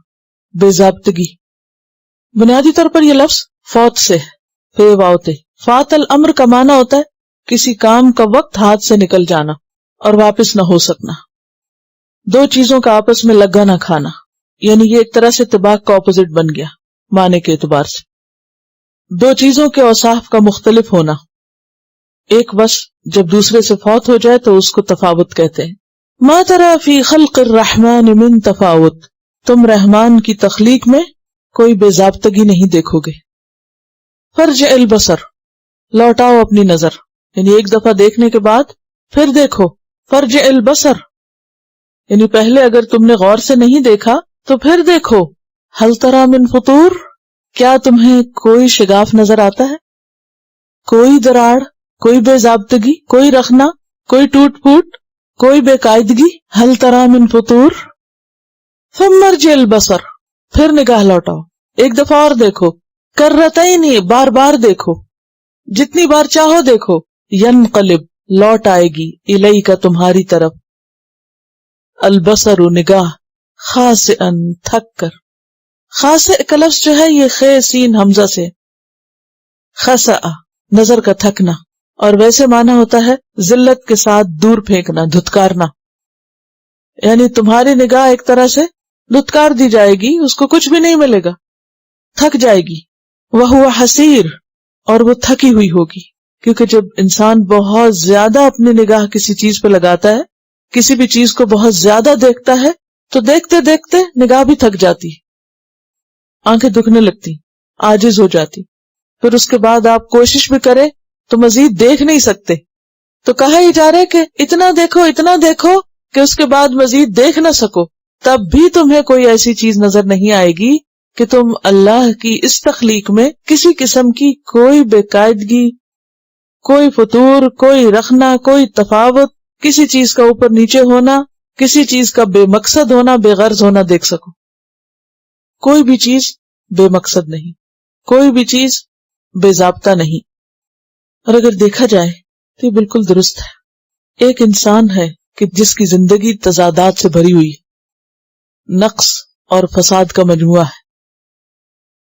بے ضابطگی. بنیادی طور پر یہ لفظ فوت سے ہے، فے واوتے. فات الامر کا معنی ہوتا ہے کسی کام کا وقت ہاتھ سے نکل جانا اور واپس نہ ہو سکنا، دو چیزوں کا آپس میں لگا نہ کھانا. یعنی یہ ایک طرح سے طباق کا اپوزٹ بن گیا معنی کے اعتبار سے. دو چیزوں کے اوصاف کا مختلف ہونا، ایک وصف جب دوسرے سے فوت ہو جائے تو اس کو تفاوت کہتے ہیں. ما ترى فی خلق الرحمن من تفاوت، تم رحمان کی تخلیق میں کوئی بے ضابطگی نہیں دیکھو گے. فرجع البصر، لوٹاؤ اپنی نظر، یعنی ایک دفعہ دیکھنے کے بعد پھر دیکھو. فرجع البصر یعنی پہلے اگر تم نے غور سے نہیں دیکھا تو پھر دیکھو. هل ترى من فطور، کیا تمہیں کوئی شگاف نظر آتا ہے؟ کوئی دراڑ، کوئی بے ضابطگی، کوئی رخنا، کوئی ٹوٹ پھوٹ، کوئی بے قاعدگی. هل ترى من فطور. ثم ارجع البصر، پھر نگاہ لوٹاؤ، ایک دفعہ اور دیکھو. کرتین، بار بار دیکھو، جتنی بار چاہو دیکھو. ینقلب لوٹ آئے گی، الیک تمہاری طرف، البصر نگاہ، خاسئا تھک کر. خاسئ کا لفظ جو ہے یہ خے سین حمزہ سے، خسأ نظر کا تھکنا، اور ویسے معنی ہوتا ہے ذلت کے ساتھ دور پھینکنا، دھتکارنا. یعنی تمہاری نگاہ ایک طرح سے دھتکار دی جائے گی، اس کو کچھ بھی نہیں ملے گا، تھک جائے گی. وَهُوَ حسیر، اور وہ تھکی ہوئی ہوگی. کیونکہ جب انسان بہت زیادہ اپنی نگاہ کسی چیز پہ لگاتا ہے، کسی بھی چیز کو بہت زیادہ دیکھتا ہے، تو دیکھتے دیکھتے نگاہ بھی تھک جاتی، آنکھیں دکھنے لگتی، عاجز ہو جاتی. پھر اس کے بعد آپ کوشش بھی کریں تو مزید دیکھ نہیں سکتے. تو کہا ہی جا رہا ہے کہ اتنا دیکھو اتنا دیکھو کہ اس کے بعد مزید دیکھ نہ سکو، تب بھی تمہیں کوئی ایسی چیز نظر نہیں آئے گی کہ تم اللہ کی اس تخلیق میں کسی قسم کی کوئی بے قاعدگی، کوئی فطور، کوئی رخنا، کوئی تفاوت، کسی چیز کا اوپر نیچے ہونا، کسی چیز کا بے مقصد ہونا، بے غرض ہونا دیکھ سکو. کوئی بھی چیز بے مقصد نہیں، کوئی بھی چیز بے ضابطہ نہیں. اور اگر دیکھا جائے تو یہ بالکل درست ہے. ایک انسان ہے کہ جس کی زندگی تضادات سے بھری ہوئی، نقص اور فساد کا مجموعہ ہے.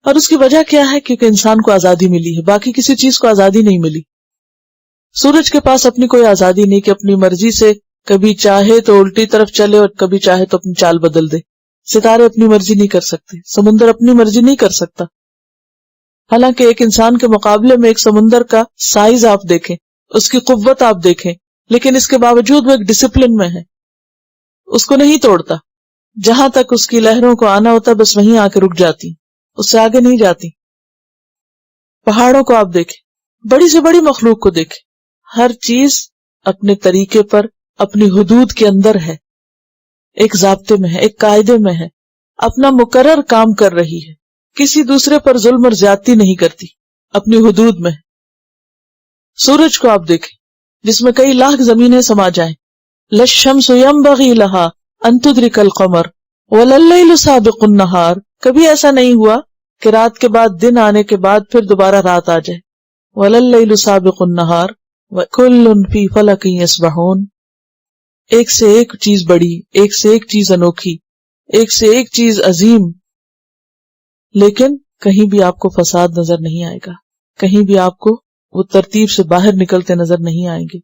اور اس کی وجہ کیا ہے؟ کیونکہ انسان کو آزادی ملی ہے، باقی کسی چیز کو آزادی نہیں ملی. سورج کے پاس اپنی کوئی آزادی نہیں کہ اپنی مرضی سے کبھی چاہے تو الٹی طرف چلے اور کبھی چاہے تو اپنی چال بدل دے. ستارے اپنی مرضی نہیں کر سکتے، سمندر اپنی مرضی نہیں کر سکتا. حالانکہ ایک انسان کے مقابلے میں ایک سمندر کا سائز آپ دیکھیں، اس کی قوت آپ دیکھیں، لیکن اس کے باوجود وہ ایک ڈسپلن میں ہے، اس کو نہیں توڑتا. جہاں تک اس کی لہروں کو آنا ہوتا بس وہیں آ کے رک جاتی، اس سے آگے نہیں جاتی. پہاڑوں کو آپ دیکھیں، بڑی سے بڑی مخلوق کو دیکھیں، ہر چیز اپنے طریقے پر اپنی حدود کے اندر ہے، ایک ضابطے میں ہے، ایک قاعدے میں ہے، اپنا مقرر کام کر رہی ہے، کسی دوسرے پر ظلم اور زیادتی نہیں کرتی، اپنی حدود میں. سورج کو آپ دیکھیں جس میں کئی لاکھ زمینیں سما جائیں. لَلشَّمْسُ يَنبَغِي لَهَا أَن تُدْرِكَ الْقَمَرَ وَلَا اللَّيْلُ سَابِقُ النَّهَارِ. کبھی ایسا نہیں ہوا کہ رات کے بعد دن آنے کے بعد پھر دوبارہ رات آ جائے. وَلَا اللَّيْلُ سَابِقُ النَّهَارِ وَكُلٌّ فِي فَلَكٍ يَسْبَحُونَ. ایک سے ایک چیز بڑی، ایک سے ایک چیز انوکھی، ایک سے ایک چیز عظیم، لیکن کہیں بھی آپ کو فساد نظر نہیں آئے گا، کہیں بھی آپ کو وہ ترتیب سے باہر نکلتے نظر نہیں آئیں گے.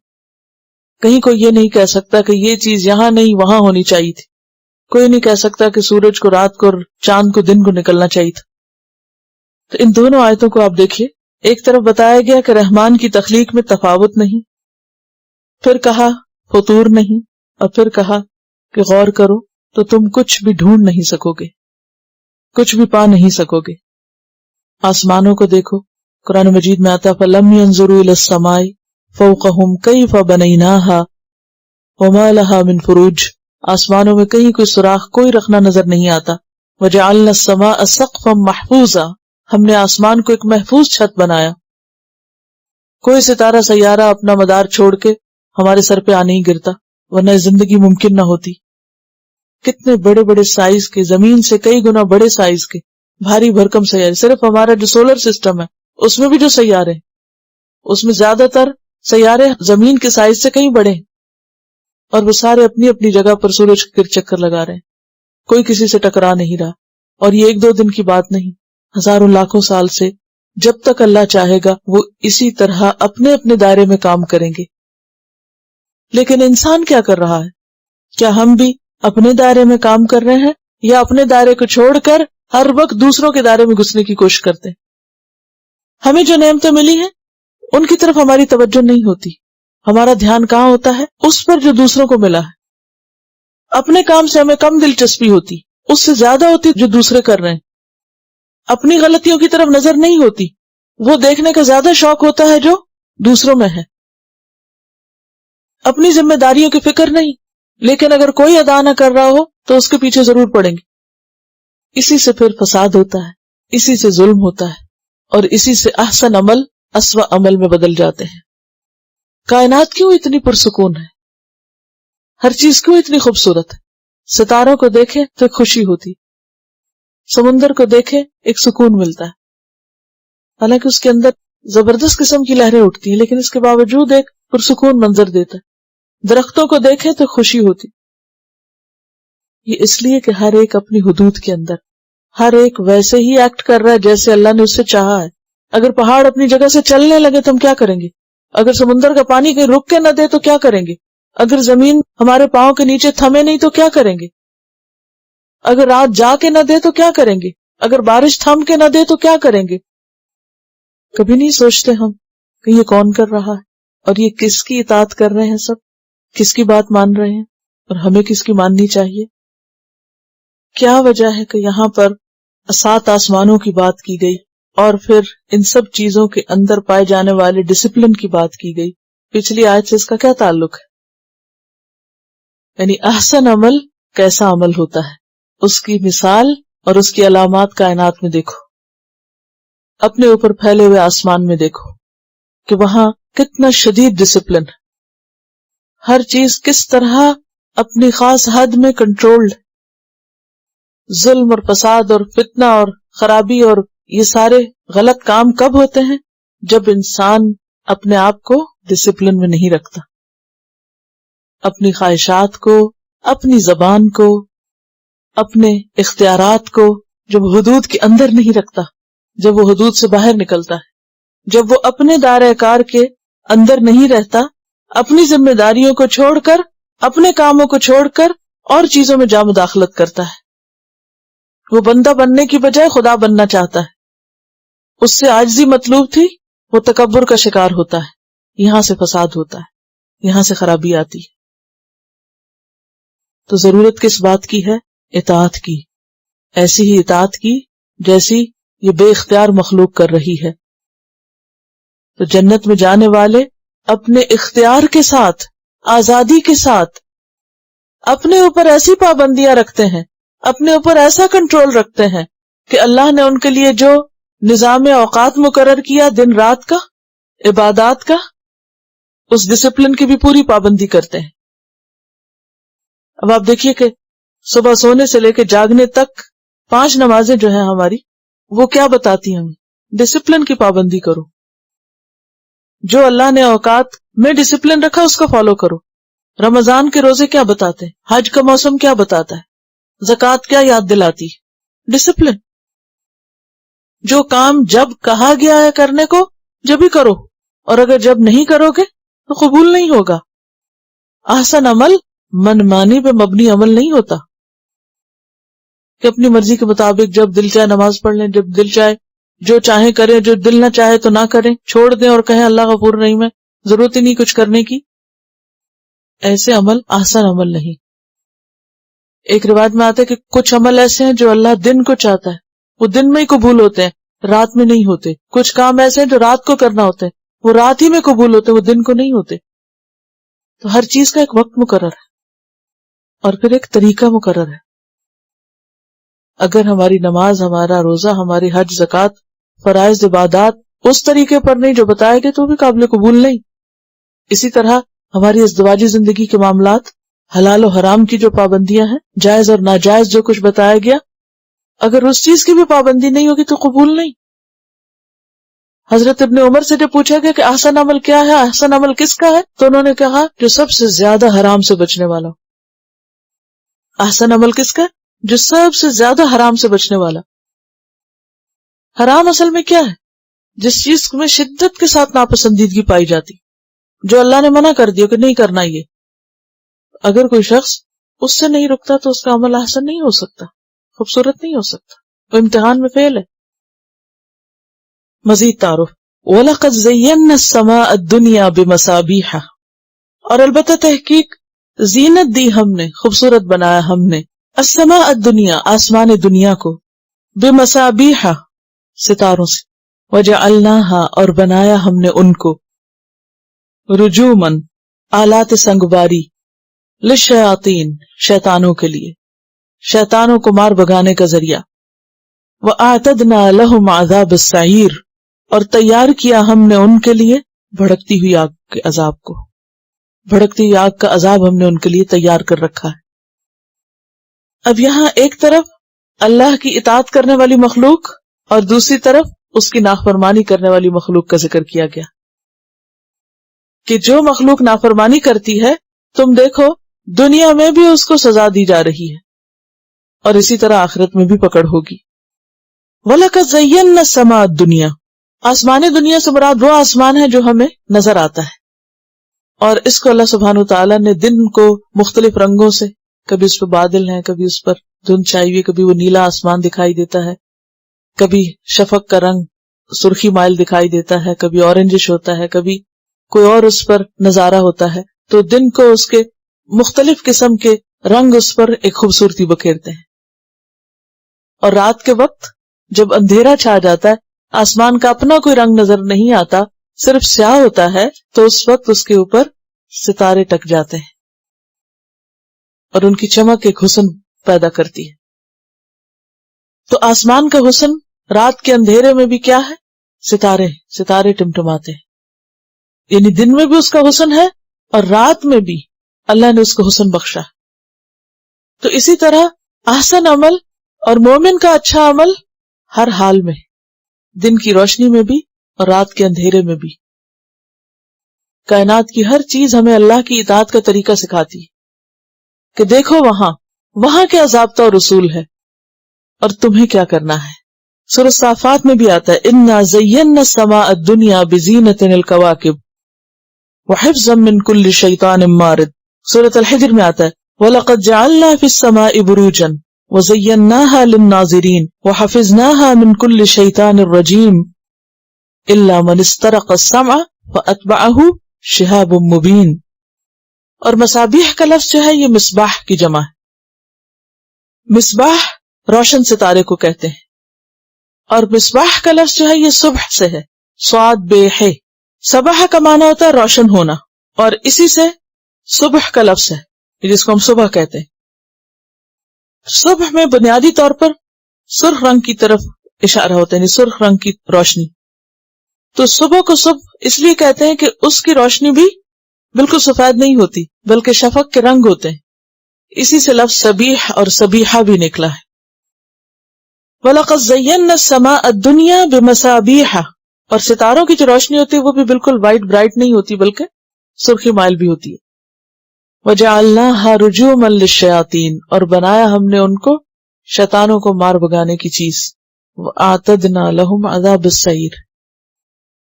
کہیں کوئی یہ نہیں کہہ سکتا کہ یہ چیز یہاں نہیں وہاں ہونی چاہیے تھی. کوئی نہیں کہہ سکتا کہ سورج کو رات کو اور چاند کو دن کو نکلنا چاہیے تھا. تو ان دونوں آیتوں کو آپ دیکھیے، ایک طرف بتایا گیا کہ رحمان کی تخلیق میں تفاوت نہیں، پھر کہا فطور نہیں، اور پھر کہا کہ غور کرو تو تم کچھ بھی ڈھونڈ نہیں سکو گے، کچھ بھی پا نہیں سکو گے. آسمانوں کو دیکھو، قرآن مجید میں آتا فَلَمْ يَنظُرُوا إِلَى السَّمَاءِ فَوْقَهُمْ كَيْفَ بَنَيْنَاهَا وَمَا لَهَا مِنْ فُرُوجٍ. آسمانوں میں کہیں کوئی سوراخ، کوئی رخنا نظر نہیں آتا. وَجَعَلْنَا السَّمَاءَ سَقْفًا مَحْفُوظًا. ہم نے آسمان کو ایک محفوظ چھت بنایا. کوئی ستارہ سیارہ اپنا مدار چھوڑ کے ہمارے سر پہ آ نہیں گرتا، ورنہ زندگی ممکن نہ ہوتی. کتنے بڑے بڑے سائز کے، زمین سے کئی گنا بڑے سائز کے بھاری بھرکم سیارے. صرف ہمارا جو سولر سسٹم ہے اس میں بھی جو سیارے ہیں، اس میں زیادہ تر سیارے زمین کے سائز سے کہیں بڑے ہیں، اور وہ سارے اپنی اپنی جگہ پر سورج کے چکر لگا رہے ہیں. کوئی کسی سے ٹکرا نہیں رہا. اور یہ ایک دو دن کی بات نہیں، ہزاروں لاکھوں سال سے جب تک اللہ چاہے گا وہ اسی طرح اپنے اپنے دائرے میں کام کریں گے. لیکن انسان کیا کر رہا ہے؟ کیا ہم بھی اپنے دائرے میں کام کر رہے ہیں، یا اپنے دائرے کو چھوڑ کر ہر وقت دوسروں کے دائرے میں گھسنے کی کوشش کرتے ہیں؟ ہمیں جو نعمتیں ملی ہیں ان کی طرف ہماری توجہ نہیں ہوتی. ہمارا دھیان کہاں ہوتا ہے؟ اس پر جو دوسروں کو ملا ہے. اپنے کام سے ہمیں کم دلچسپی ہوتی، اس سے زیادہ ہوتی جو دوسرے کر رہے ہیں. اپنی غلطیوں کی طرف نظر نہیں ہوتی، وہ دیکھنے کا زیادہ شوق ہوتا ہے جو دوسروں میں ہے. اپنی ذمہ داریوں کی فکر نہیں، لیکن اگر کوئی ادا نہ کر رہا ہو تو اس کے پیچھے ضرور پڑیں گے. اسی سے پھر فساد ہوتا ہے، اسی سے ظلم ہوتا ہے، اور اسی سے احسن عمل اسوأ عمل میں بدل جاتے ہیں. کائنات کیوں اتنی پرسکون ہے؟ ہر چیز کیوں اتنی خوبصورت ہے؟ ستاروں کو دیکھیں تو ایک خوشی ہوتی، سمندر کو دیکھیں ایک سکون ملتا ہے، حالانکہ اس کے اندر زبردست قسم کی لہریں اٹھتی ہیں، لیکن اس کے باوجود ایک پرسکون منظر دیتا ہے. درختوں کو دیکھیں تو خوشی ہوتی. یہ اس لیے کہ ہر ایک اپنی حدود کے اندر، ہر ایک ویسے ہی ایکٹ کر رہا ہے جیسے اللہ نے اس سے چاہا ہے. اگر پہاڑ اپنی جگہ سے چلنے لگے تو ہم کیا کریں گے؟ اگر سمندر کا پانی کہیں رک کے نہ دے تو کیا کریں گے؟ اگر زمین ہمارے پاؤں کے نیچے تھمے نہیں تو کیا کریں گے؟ اگر رات جا کے نہ دے تو کیا کریں گے؟ اگر بارش تھم کے نہ دے تو کیا کریں گے؟ کبھی نہیں سوچتے ہم کہ یہ کون کر رہا ہے اور یہ کس کی اطاعت کر رہے ہیں، سب کس کی بات مان رہے ہیں اور ہمیں کس کی ماننی چاہیے. کیا وجہ ہے کہ یہاں پر 7 آسمانوں کی بات کی گئی اور پھر ان سب چیزوں کے اندر پائے جانے والے ڈسپلن کی بات کی گئی؟ پچھلی آیت سے اس کا کیا تعلق ہے؟ یعنی احسن عمل کیسا عمل ہوتا ہے، اس کی مثال اور اس کی علامات کائنات میں دیکھو. اپنے اوپر پھیلے ہوئے آسمان میں دیکھو کہ وہاں کتنا شدید ڈسپلن ہے، ہر چیز کس طرح اپنی خاص حد میں کنٹرولڈ. ظلم اور فساد اور فتنہ اور خرابی اور یہ سارے غلط کام کب ہوتے ہیں؟ جب انسان اپنے آپ کو ڈسپلن میں نہیں رکھتا، اپنی خواہشات کو، اپنی زبان کو، اپنے اختیارات کو جب حدود کے اندر نہیں رکھتا، جب وہ حدود سے باہر نکلتا ہے، جب وہ اپنے دائرہ کار کے اندر نہیں رہتا، اپنی ذمہ داریوں کو چھوڑ کر، اپنے کاموں کو چھوڑ کر اور چیزوں میں جا مداخلت کرتا ہے. وہ بندہ بننے کی بجائے خدا بننا چاہتا ہے. اس سے عاجزی مطلوب تھی، وہ تکبر کا شکار ہوتا ہے. یہاں سے فساد ہوتا ہے، یہاں سے خرابی آتی ہے. تو ضرورت کس بات کی ہے؟ اطاعت کی. ایسی ہی اطاعت کی جیسی یہ بے اختیار مخلوق کر رہی ہے. تو جنت میں جانے والے اپنے اختیار کے ساتھ، آزادی کے ساتھ اپنے اوپر ایسی پابندیاں رکھتے ہیں، اپنے اوپر ایسا کنٹرول رکھتے ہیں کہ اللہ نے ان کے لیے جو نظام اوقات مقرر کیا، دن رات کا، عبادات کا، اس ڈسپلن کی بھی پوری پابندی کرتے ہیں. اب آپ دیکھیے کہ صبح سونے سے لے کے جاگنے تک 5 نمازیں جو ہیں ہماری، وہ کیا بتاتی ہیں ہمیں؟ ڈسپلن کی پابندی کرو. جو اللہ نے اوقات میں ڈسپلن رکھا اس کو فالو کرو. رمضان کے روزے کیا بتاتے ہیں؟ حج کا موسم کیا بتاتا ہے؟ زکوٰۃ کیا یاد دلاتی ہے؟ ڈسپلن. جو کام جب کہا گیا ہے کرنے کو جب ہی کرو، اور اگر جب نہیں کرو گے تو قبول نہیں ہوگا. احسن عمل منمانی پہ مبنی عمل نہیں ہوتا کہ اپنی مرضی کے مطابق جب دل چاہے نماز پڑھ لیں، جب دل چاہے جو چاہیں کریں، جو دل نہ چاہے تو نہ کریں، چھوڑ دیں اور کہیں اللہ غفور رحیم ہے، ضرورت ہی نہیں کچھ کرنے کی. ایسے عمل احسن عمل نہیں. ایک روایت میں آتا ہے کہ کچھ عمل ایسے ہیں جو اللہ دن کو چاہتا ہے، وہ دن میں ہی قبول ہوتے ہیں، رات میں نہیں ہوتے. کچھ کام ایسے ہیں جو رات کو کرنا ہوتے ہیں، وہ رات ہی میں قبول ہوتے ہیں، وہ دن کو نہیں ہوتے. تو ہر چیز کا ایک وقت مقرر ہے اور پھر ایک طریقہ مقرر ہے. اگر ہماری نماز، ہمارا روزہ، ہماری حج، زکوٰۃ، فرائض عبادات اس طریقے پر نہیں جو بتائے گئے تو بھی قابل قبول نہیں. اسی طرح ہماری ازدواجی زندگی کے معاملات، حلال و حرام کی جو پابندیاں ہیں، جائز اور ناجائز جو کچھ بتایا گیا، اگر اس چیز کی بھی پابندی نہیں ہوگی تو قبول نہیں. حضرت ابن عمر سے جب پوچھا گیا کہ احسن عمل کیا ہے، احسن عمل کس کا ہے، تو انہوں نے کہا جو سب سے زیادہ حرام سے بچنے والا ہو. احسن عمل کس کا ہے؟ جو سب سے زیادہ حرام سے بچنے والا. حرام اصل میں کیا ہے؟ جس چیز میں شدت کے ساتھ ناپسندیدگی پائی جاتی، جو اللہ نے منع کر دیا کہ نہیں کرنا. یہ اگر کوئی شخص اس سے نہیں رکتا تو اس کا عمل احسن نہیں ہو سکتا، خوبصورت نہیں ہو سکتا، وہ امتحان میں فیل ہے. مزید تعارف. وَلَقَدْ زَيَّنَّا السَّمَاءَ الدُّنْيَا بِمَصَابِيحَ، اور البتہ تحقیق زینت دی ہم نے، خوبصورت بنایا ہم نے، السماء الدنیا، آسمان دنیا کو، بمصابیح، ستاروں سے، وجعلناها، اور بنایا ہم نے ان کو، رجومن، آلات سنگباری، للشیاطین، شیطانوں کے لیے، شیطانوں کو مار بگانے کا ذریعہ، وَأَعْتَدْنَا لَهُمْ عَذَابَ السَّعِيرِ، اور تیار کیا ہم نے ان کے لیے بھڑکتی ہوئی آگ کے عذاب کو. بھڑکتی ہوئی آگ کا عذاب ہم نے ان کے لیے تیار کر رکھا ہے. اب یہاں ایک طرف اللہ کی اطاعت کرنے والی مخلوق اور دوسری طرف اس کی نافرمانی کرنے والی مخلوق کا ذکر کیا گیا کہ جو مخلوق نافرمانی کرتی ہے تم دیکھو دنیا میں بھی اس کو سزا دی جا رہی ہے اور اسی طرح آخرت میں بھی پکڑ ہوگی. وَلَقَدْ زَيَّنَّا السَّمَاءَ الدُّنْيَا، آسمان دنیا سے مراد وہ آسمان ہے جو ہمیں نظر آتا ہے، اور اس کو اللہ سبحانہ وتعالیٰ نے دن کو مختلف رنگوں سے، کبھی اس پہ بادل ہیں، کبھی اس پر دھند چھائی ہوئی، کبھی وہ نیلا آسمان دکھائی دیتا ہے، کبھی شفق کا رنگ سرخی مائل دکھائی دیتا ہے، کبھی اورنجش ہوتا ہے، کبھی کوئی اور اس پر نظارہ ہوتا ہے. تو دن کو اس کے مختلف قسم کے رنگ اس پر ایک خوبصورتی بکھیرتے ہیں، اور رات کے وقت جب اندھیرا چھا جاتا ہے، آسمان کا اپنا کوئی رنگ نظر نہیں آتا، صرف سیاہ ہوتا ہے، تو اس وقت اس کے اوپر ستارے ٹک جاتے ہیں اور ان کی چمک ایک حسن پیدا کرتی ہے. تو آسمان کا حسن رات کے اندھیرے میں بھی کیا ہے؟ ستارے ٹمٹماتے ہیں. یعنی دن میں بھی اس کا حسن ہے اور رات میں بھی اللہ نے اس کو حسن بخشا. تو اسی طرح احسن عمل اور مومن کا اچھا عمل ہر حال میں، دن کی روشنی میں بھی اور رات کے اندھیرے میں بھی. کائنات کی ہر چیز ہمیں اللہ کی اطاعت کا طریقہ سکھاتی ہے کہ دیکھو وہاں کیا ضابطہ اور اصول ہے اور تمہیں کیا کرنا ہے. سورۃ صافات میں بھی آتا ہے اِنَّا زَيَّنَّا السَّمَاءَ الدُّنْيَا بِزِينَةٍ الْكَوَاكِبِ وَحِفْظًا مِّن كُلِّ شَيْطَانٍ مَارِدٍ. سورۃ الحجر میں آتا ہے وَلَقَدْ جَعَلْنَا فِي السَّمَاءِ بُرُوجًا وَزَيَّنَّاهَا لِلنَّاظِرِينَ وَحَفِظْنَاهَا مِن كُلِّ شَيْطَانٍ رَجِيمٍ إِلَّا مَنِ اسْتَرَقَ السَّمْعَ فَأَتْبَعَهُ شِهَابٌ مُبِينٌ. اور مصابیح کا لفظ جو ہے یہ مصباح کی جمع ہے. مصباح روشن ستارے کو کہتے ہیں، اور مصباح کا لفظ جو ہے یہ صبح سے ہے، صاد بے ہے. صبح کا معنی ہوتا ہے روشن ہونا، اور اسی سے صبح کا لفظ ہے جس کو ہم صبح کہتے ہیں. صبح میں بنیادی طور پر سرخ رنگ کی طرف اشارہ ہوتا ہے، یعنی سرخ رنگ کی روشنی. تو صبح کو صبح اس لیے کہتے ہیں کہ اس کی روشنی بھی بالکل سفید نہیں ہوتی بلکہ شفق کے رنگ ہوتے ہیں. اسی سے لفظ صبیح اور صبیحہ بھی نکلا ہے. وَلَقَدْ زَيَّنَّا السَّمَاءَ الدُّنْيَا بِمَصَابِيحَ، اور ستاروں کی جو روشنی ہوتی ہے وہ بھی بالکل وائٹ برائٹ نہیں ہوتی بلکہ سرخی مائل بھی ہوتی ہے. وَجَعَلْنَاهَا رُجُومًا لِلشَّيَاطِينِ، اور بنایا ہم نے ان کو شیطانوں کو مار بگانے کی چیز. وَأَعْتَدْنَا لَهُمْ عَذَابَ السَّعِيرِ،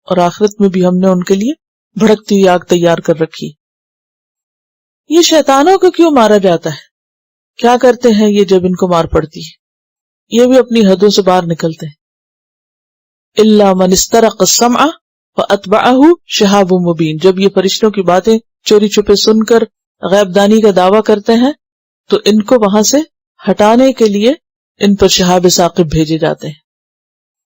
اور آخرت میں بھی ہم نے ان کے لیے بھڑکتی ہوئی آگ تیار کر رکھی. یہ شیطانوں کو کیوں مارا جاتا ہے؟ کیا کرتے ہیں یہ جب ان کو مار پڑتی ہے؟ یہ بھی اپنی حدوں سے باہر نکلتے ہیں. إِلَّا مَنِ اسْتَرَقَ السَّمْعَ وَأَتْبَعَهُ شِهَابٌ مُبِينٌ. جب یہ فرشتوں کی باتیں چوری چھپے سن کر غیب دانی کا دعویٰ کرتے ہیں تو ان کو وہاں سے ہٹانے کے لیے ان پر شہاب ثاقب بھیجے جاتے ہیں،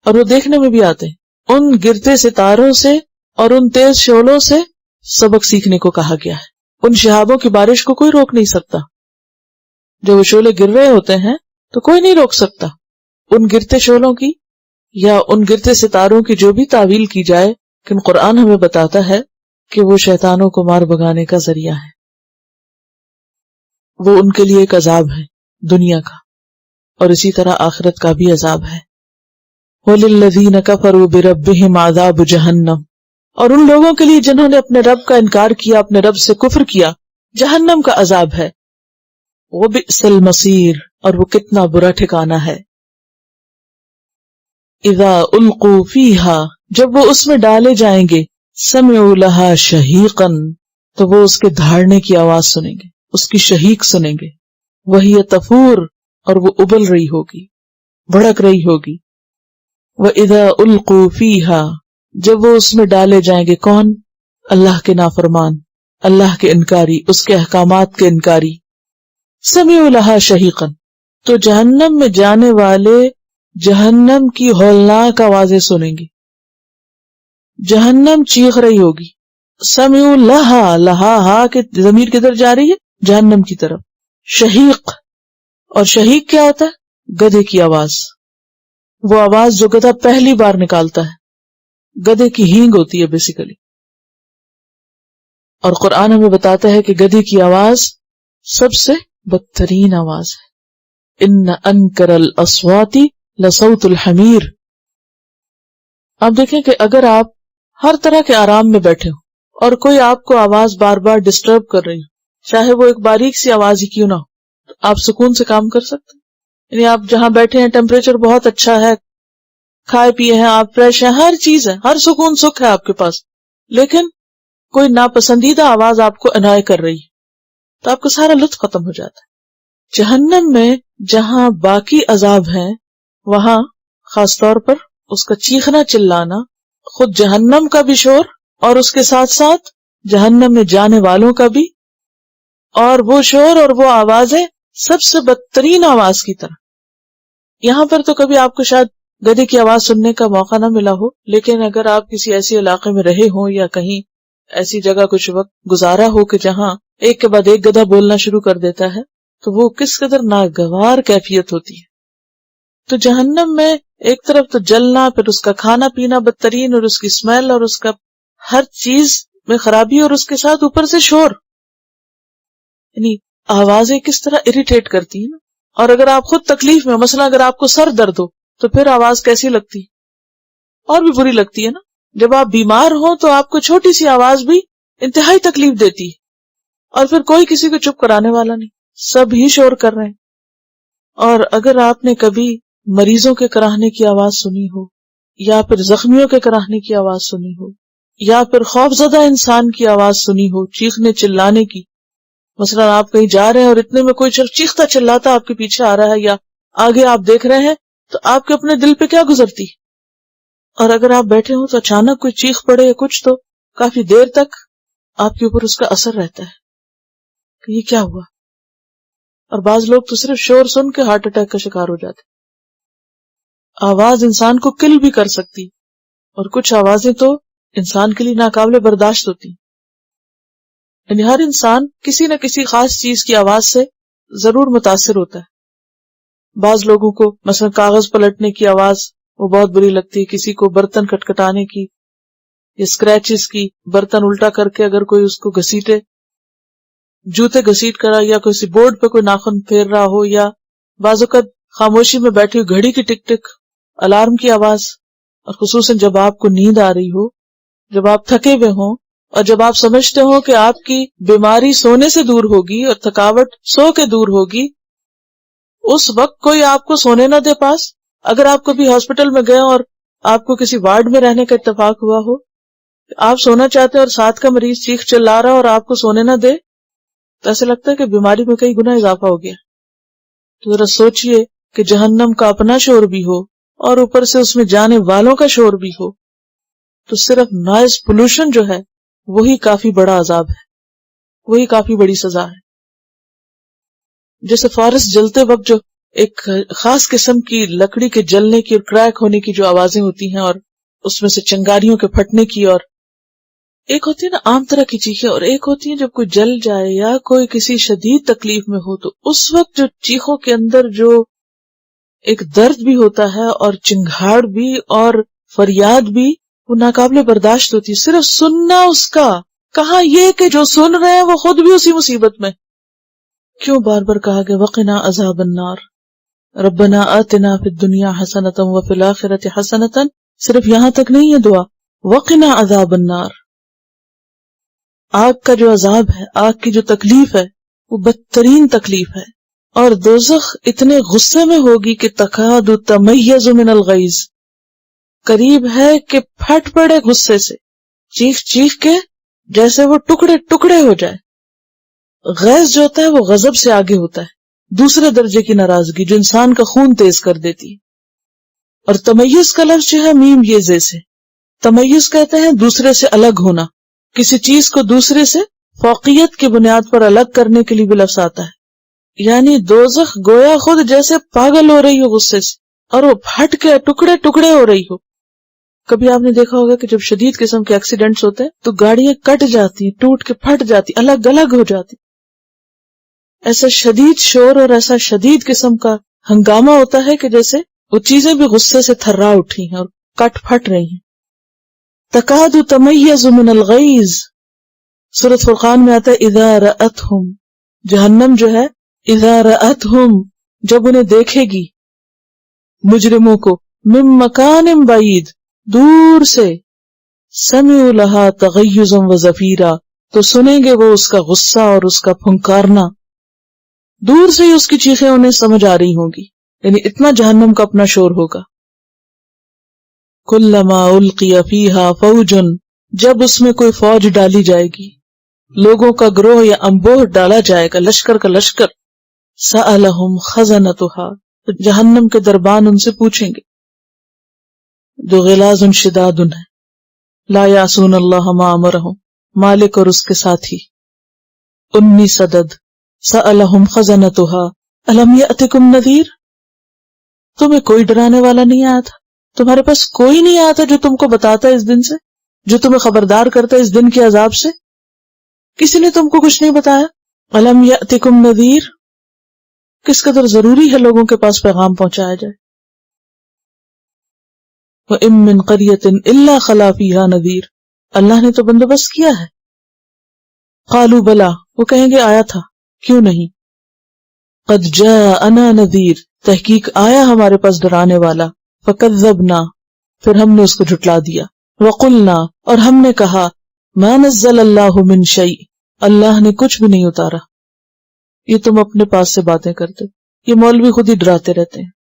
اور وہ دیکھنے میں بھی آتے ہیں. ان گرتے ستاروں سے اور ان تیز شعلوں سے سبق سیکھنے کو کہا گیا ہے. ان شہابوں کی بارش کو کوئی روک نہیں سکتا. جو وہ شعلے گر رہے ہوتے ہیں تو کوئی نہیں روک سکتا. ان گرتے شعلوں کی یا ان گرتے ستاروں کی جو بھی تعویل کی جائے، لیکن قرآن ہمیں بتاتا ہے کہ وہ شیطانوں کو مار بگانے کا ذریعہ ہے. وہ ان کے لیے ایک عذاب ہے دنیا کا، اور اسی طرح آخرت کا بھی عذاب ہے. وَلِلَّذِينَ كَفَرُوا بِرَبِّهِمْ عَذَابُ جَهَنَّمَ، اور ان لوگوں کے لیے جنہوں نے اپنے رب کا انکار کیا، اپنے رب سے کفر کیا، جہنم کا عذاب ہے. وَبِئْسَ الْمَصِيرُ، اور وہ کتنا برا ٹھکانہ ہے. اذا القوا فیها، جب وہ اس میں ڈالے جائیں گے، سمعوا لها شہیقا، تو وہ اس کے دھاڑنے کی آواز سنیں گے، اس کی شہیق سنیں گے. وہی تفور، اور وہ ابل رہی ہوگی، بھڑک رہی ہوگی. واذا القوا فیها، جب وہ اس میں ڈالے جائیں گے، کون؟ اللہ کے نافرمان، اللہ کے انکاری، اس کے احکامات کے انکاری. سمعوا لها شہیقا، تو جہنم میں جانے والے جہنم کی ہولناک آوازیں سنیں گے. جہنم چیخ رہی ہوگی. سمعوا لها، لہا ہا کہ ضمیر کدھر جا رہی ہے؟ جہنم کی طرف. شہیق، اور شہیق کیا ہوتا ہے؟ گدھے کی آواز. وہ آواز جو گدھا پہلی بار نکالتا ہے، گدھے کی ہینگ ہوتی ہے بیسیکلی. اور قرآن ہمیں بتاتا ہے کہ گدھے کی آواز سب سے بدترین آواز ہے. ان انکر الاصوات لصوت الحمیر، آپ دیکھیں کہ اگر آپ ہر طرح کے آرام میں بیٹھے ہو اور کوئی آپ کو آواز بار بار ڈسٹرب کر رہی ہو، چاہے وہ ایک باریک سی آواز ہی کیوں نہ ہو، تو آپ سکون سے کام کر سکتے ہیں. یعنی آپ جہاں بیٹھے ہیں ٹیمپریچر بہت اچھا ہے، کھائے پیے ہیں آپ، فریش ہیں، ہر چیز ہے، ہر سکون سکھ ہے آپ کے پاس، لیکن کوئی ناپسندیدہ آواز آپ کو انائی کر رہی ہے تو آپ کا سارا لطف ختم ہو جاتا ہے. جہنم میں جہاں باقی عذاب ہیں وہاں خاص طور پر اس کا چیخنا چلانا، خود جہنم کا بھی شور اور اس کے ساتھ ساتھ جہنم میں جانے والوں کا بھی، اور وہ شور اور وہ آوازیں سب سے بدترین آواز کی طرح. یہاں پر تو کبھی آپ کو شاید گدھے کی آواز سننے کا موقع نہ ملا ہو، لیکن اگر آپ کسی ایسی علاقے میں رہے ہوں یا کہیں ایسی جگہ کچھ وقت گزارا ہو کہ جہاں ایک کے بعد ایک گدھا بولنا شروع کر دیتا ہے تو وہ کس قدر ناگوار کیفیت ہوتی ہے. تو جہنم میں ایک طرف تو جلنا، پھر اس کا کھانا پینا بدترین، اور اس کی اسمیل اور اس کا ہر چیز میں خرابی، اور اس کے ساتھ اوپر سے شور. یعنی آوازیں کس طرح اریٹیٹ کرتی ہیں. اور اگر آپ خود تکلیف میں، مثلا اگر آپ کو سر درد ہو تو پھر آواز کیسی لگتی، اور بھی بری لگتی ہے نا. جب آپ بیمار ہوں تو آپ کو چھوٹی سی آواز بھی انتہائی تکلیف دیتی ہے، اور پھر کوئی کسی کو چپ کرانے والا نہیں، سب ہی شور کر رہے ہیں. اور اگر آپ نے کبھی مریضوں کے کراہنے کی آواز سنی ہو، یا پھر زخمیوں کے کراہنے کی آواز سنی ہو، یا پھر خوفزدہ انسان کی آواز سنی ہو چیخنے چلانے کی، مثلا آپ کہیں جا رہے ہیں اور اتنے میں کوئی چیختا چلاتا آپ کے پیچھے آ رہا ہے یا آگے آپ دیکھ رہے ہیں، تو آپ کے اپنے دل پہ کیا گزرتی. اور اگر آپ بیٹھے ہوں تو اچانک کوئی چیخ پڑے یا کچھ، تو کافی دیر تک آپ کے اوپر اس کا اثر رہتا ہے کہ یہ کیا ہوا. اور بعض لوگ تو صرف شور سن کے ہارٹ اٹیک کا شکار ہو جاتے. آواز انسان کو کل بھی کر سکتی، اور کچھ آوازیں تو انسان کے لیے ناقابل برداشت ہوتی. یعنی ہر انسان کسی نہ کسی خاص چیز کی آواز سے ضرور متاثر ہوتا ہے. بعض لوگوں کو مثلا کاغذ پلٹنے کی آواز وہ بہت بری لگتی ہے، کسی کو برتن کٹکھٹانے کی یا اسکریچز کی، برتن الٹا کر کے اگر کوئی اس کو گھسیٹے، جوتے گھسیٹ کر، یا کسی بورڈ پہ کوئی ناخن پھیر رہا ہو، یا بعض اوقات خاموشی میں بیٹھی ہوئی گھڑی کی ٹک ٹک، الارم کی آواز. اور خصوصاً جب آپ کو نیند آ رہی ہو، جب آپ تھکے ہوئے ہوں، اور جب آپ سمجھتے ہو کہ آپ کی بیماری سونے سے دور ہوگی اور تھکاوٹ سو کے دور ہوگی، اس وقت کوئی آپ کو سونے نہ دے پاس. اگر آپ کبھی ہاسپٹل میں گئے اور آپ کو کسی وارڈ میں رہنے کا اتفاق ہوا ہو، آپ سونا چاہتے ہیں اور ساتھ کا مریض چیخ چلا رہا اور آپ کو سونے نہ دے، تو ایسا لگتا ہے کہ بیماری میں کئی گنا اضافہ ہو گیا. تو ذرا سوچئے کہ جہنم کا اپنا شور بھی ہو اور اوپر سے اس میں جانے والوں کا شور بھی ہو، تو صرف نوائز پولوشن جو ہے وہی کافی بڑا عذاب ہے، وہی کافی بڑی سزا ہے. جیسے فارسٹ جلتے وقت جو ایک خاص قسم کی لکڑی کے جلنے کی اور کریک ہونے کی جو آوازیں ہوتی ہیں، اور اس میں سے چنگاریوں کے پھٹنے کی، اور ایک ہوتی ہے نا عام طرح کی چیخیں، اور ایک ہوتی ہے جب کوئی جل جائے یا کوئی کسی شدید تکلیف میں ہو، تو اس وقت جو چیخوں کے اندر جو ایک درد بھی ہوتا ہے اور چنگھاڑ بھی اور فریاد بھی، وہ ناقابل برداشت ہوتی ہے. صرف سننا اس کا، کہاں یہ کہ جو سن رہے ہیں وہ خود بھی اسی مصیبت میں. کیوں بار بار کہا گیا وقنا عذاب النار، ربنا آتنا فی الدنیا حسنۃ وفی الآخرۃ حسنۃ. صرف یہاں تک نہیں ہے دعا، وقنا عذاب النار. آگ کا جو عذاب ہے، آگ کی جو تکلیف ہے، وہ بدترین تکلیف ہے. اور دوزخ اتنے غصے میں ہوگی کہ تکاد تمیز من الغیظ، قریب ہے کہ پھٹ پڑے غصے سے، چیخ چیخ کے جیسے وہ ٹکڑے ٹکڑے ہو جائے. غیظ جو ہوتا ہے وہ غضب سے آگے ہوتا ہے، دوسرے درجے کی ناراضگی جو انسان کا خون تیز کر دیتی ہے. اور تمیز کا لفظ جو ہے میم یہ زے سے، تمیز کہتے ہیں دوسرے سے الگ ہونا، کسی چیز کو دوسرے سے فوقیت کی بنیاد پر الگ کرنے کے لیے بھی لفظ آتا ہے. یعنی دوزخ گویا خود جیسے پاگل ہو رہی ہو غصے سے، اور وہ پھٹ کے ٹکڑے ٹکڑے ہو رہی ہو. کبھی آپ نے دیکھا ہوگا کہ جب شدید قسم کے ایکسیڈنٹس ہوتے ہیں تو گاڑیاں کٹ جاتی ہیں، ٹوٹ کے پھٹ جاتی، الگ الگ ہو جاتی. ایسا شدید شور اور ایسا شدید قسم کا ہنگامہ ہوتا ہے کہ جیسے وہ چیزیں بھی غصے سے تھرا اٹھی ہیں اور کٹ پھٹ رہی ہیں. تکاد تمیز من الغیظ، سورۃ فرقان میں آتا ہے اذا رأتہم، جہنم جو ہے اذا رأتہم جب انہیں دیکھے گی، مجرموں کو، من مکان بعید، دور سے سمعوا لها تغیظا وزفیرا، تو سنیں گے وہ اس کا غصہ اور اس کا پھنکارنا، دور سے ہی اس کی چیخیں انہیں سمجھ آ رہی ہوں گی، یعنی اتنا جہنم کا اپنا شور ہوگا۔ کلما القی فیہا فوج، جب اس میں کوئی فوج ڈالی جائے گی، لوگوں کا گروہ یا امبوہ ڈالا جائے گا، لشکر کا لشکر، سألہم خزنتہا، تو جہنم کے دربان ان سے پوچھیں گے، جو غلاظ شداد ہے، لا یعصون اللہ ما امرہم، مالک اور اس کے ساتھی، 19 عدد، سألہم خزنتہا الم یأتکم نذیر، تمہیں کوئی ڈرانے والا نہیں آیا تھا، تمہارے پاس کوئی نہیں آیا تھا جو تم کو بتاتا ہے اس دن سے، جو تمہیں خبردار کرتا ہے اس دن کے عذاب سے، کسی نے تم کو کچھ نہیں بتایا؟ الم یأتکم نذیر، کس قدر ضروری ہے لوگوں کے پاس پیغام پہنچایا جائے۔ وَإِن مِّن قَرْيَةٍ إِلَّا خَلَا فِيهَا نَذِيرٌ، اللہ نے تو بندوبست کیا ہے۔ قالوا بلا، وہ کہیں گے آیا تھا، کیوں نہیں؟ قد جاءنا نذیر، تحقیق آیا ہمارے پاس ڈرانے والا، فکذبنا، پھر ہم نے اس کو جھٹلا دیا، وقلنا، اور ہم نے کہا، ما نزل اللہ من شیء، اللہ نے کچھ بھی نہیں اتارا۔ یہ تم اپنے پاس سے باتیں کرتے، یہ مولوی خود ہی ڈراتے رہتے ہیں،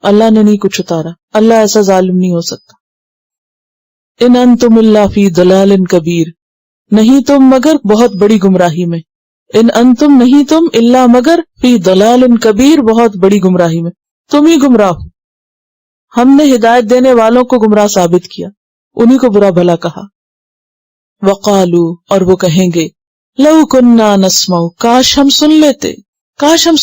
اللہ نے نہیں کچھ اتارا، اللہ ایسا ظالم نہیں ہو سکتا۔ ان انتم الا فی ضلال کبیر، نہیں تم مگر بہت بڑی گمراہی میں، ان انتم نہیں تم الا مگر فی ضلال کبیر، بہت بڑی گمراہی میں، تم ہی گمراہ ہو، ہم نے ہدایت دینے والوں کو گمراہ ثابت کیا، انہی کو برا بھلا کہا۔ وقالو، اور وہ کہیں گے، لو کننا نسمع، کاش ہم سن لیتے، کاش ہم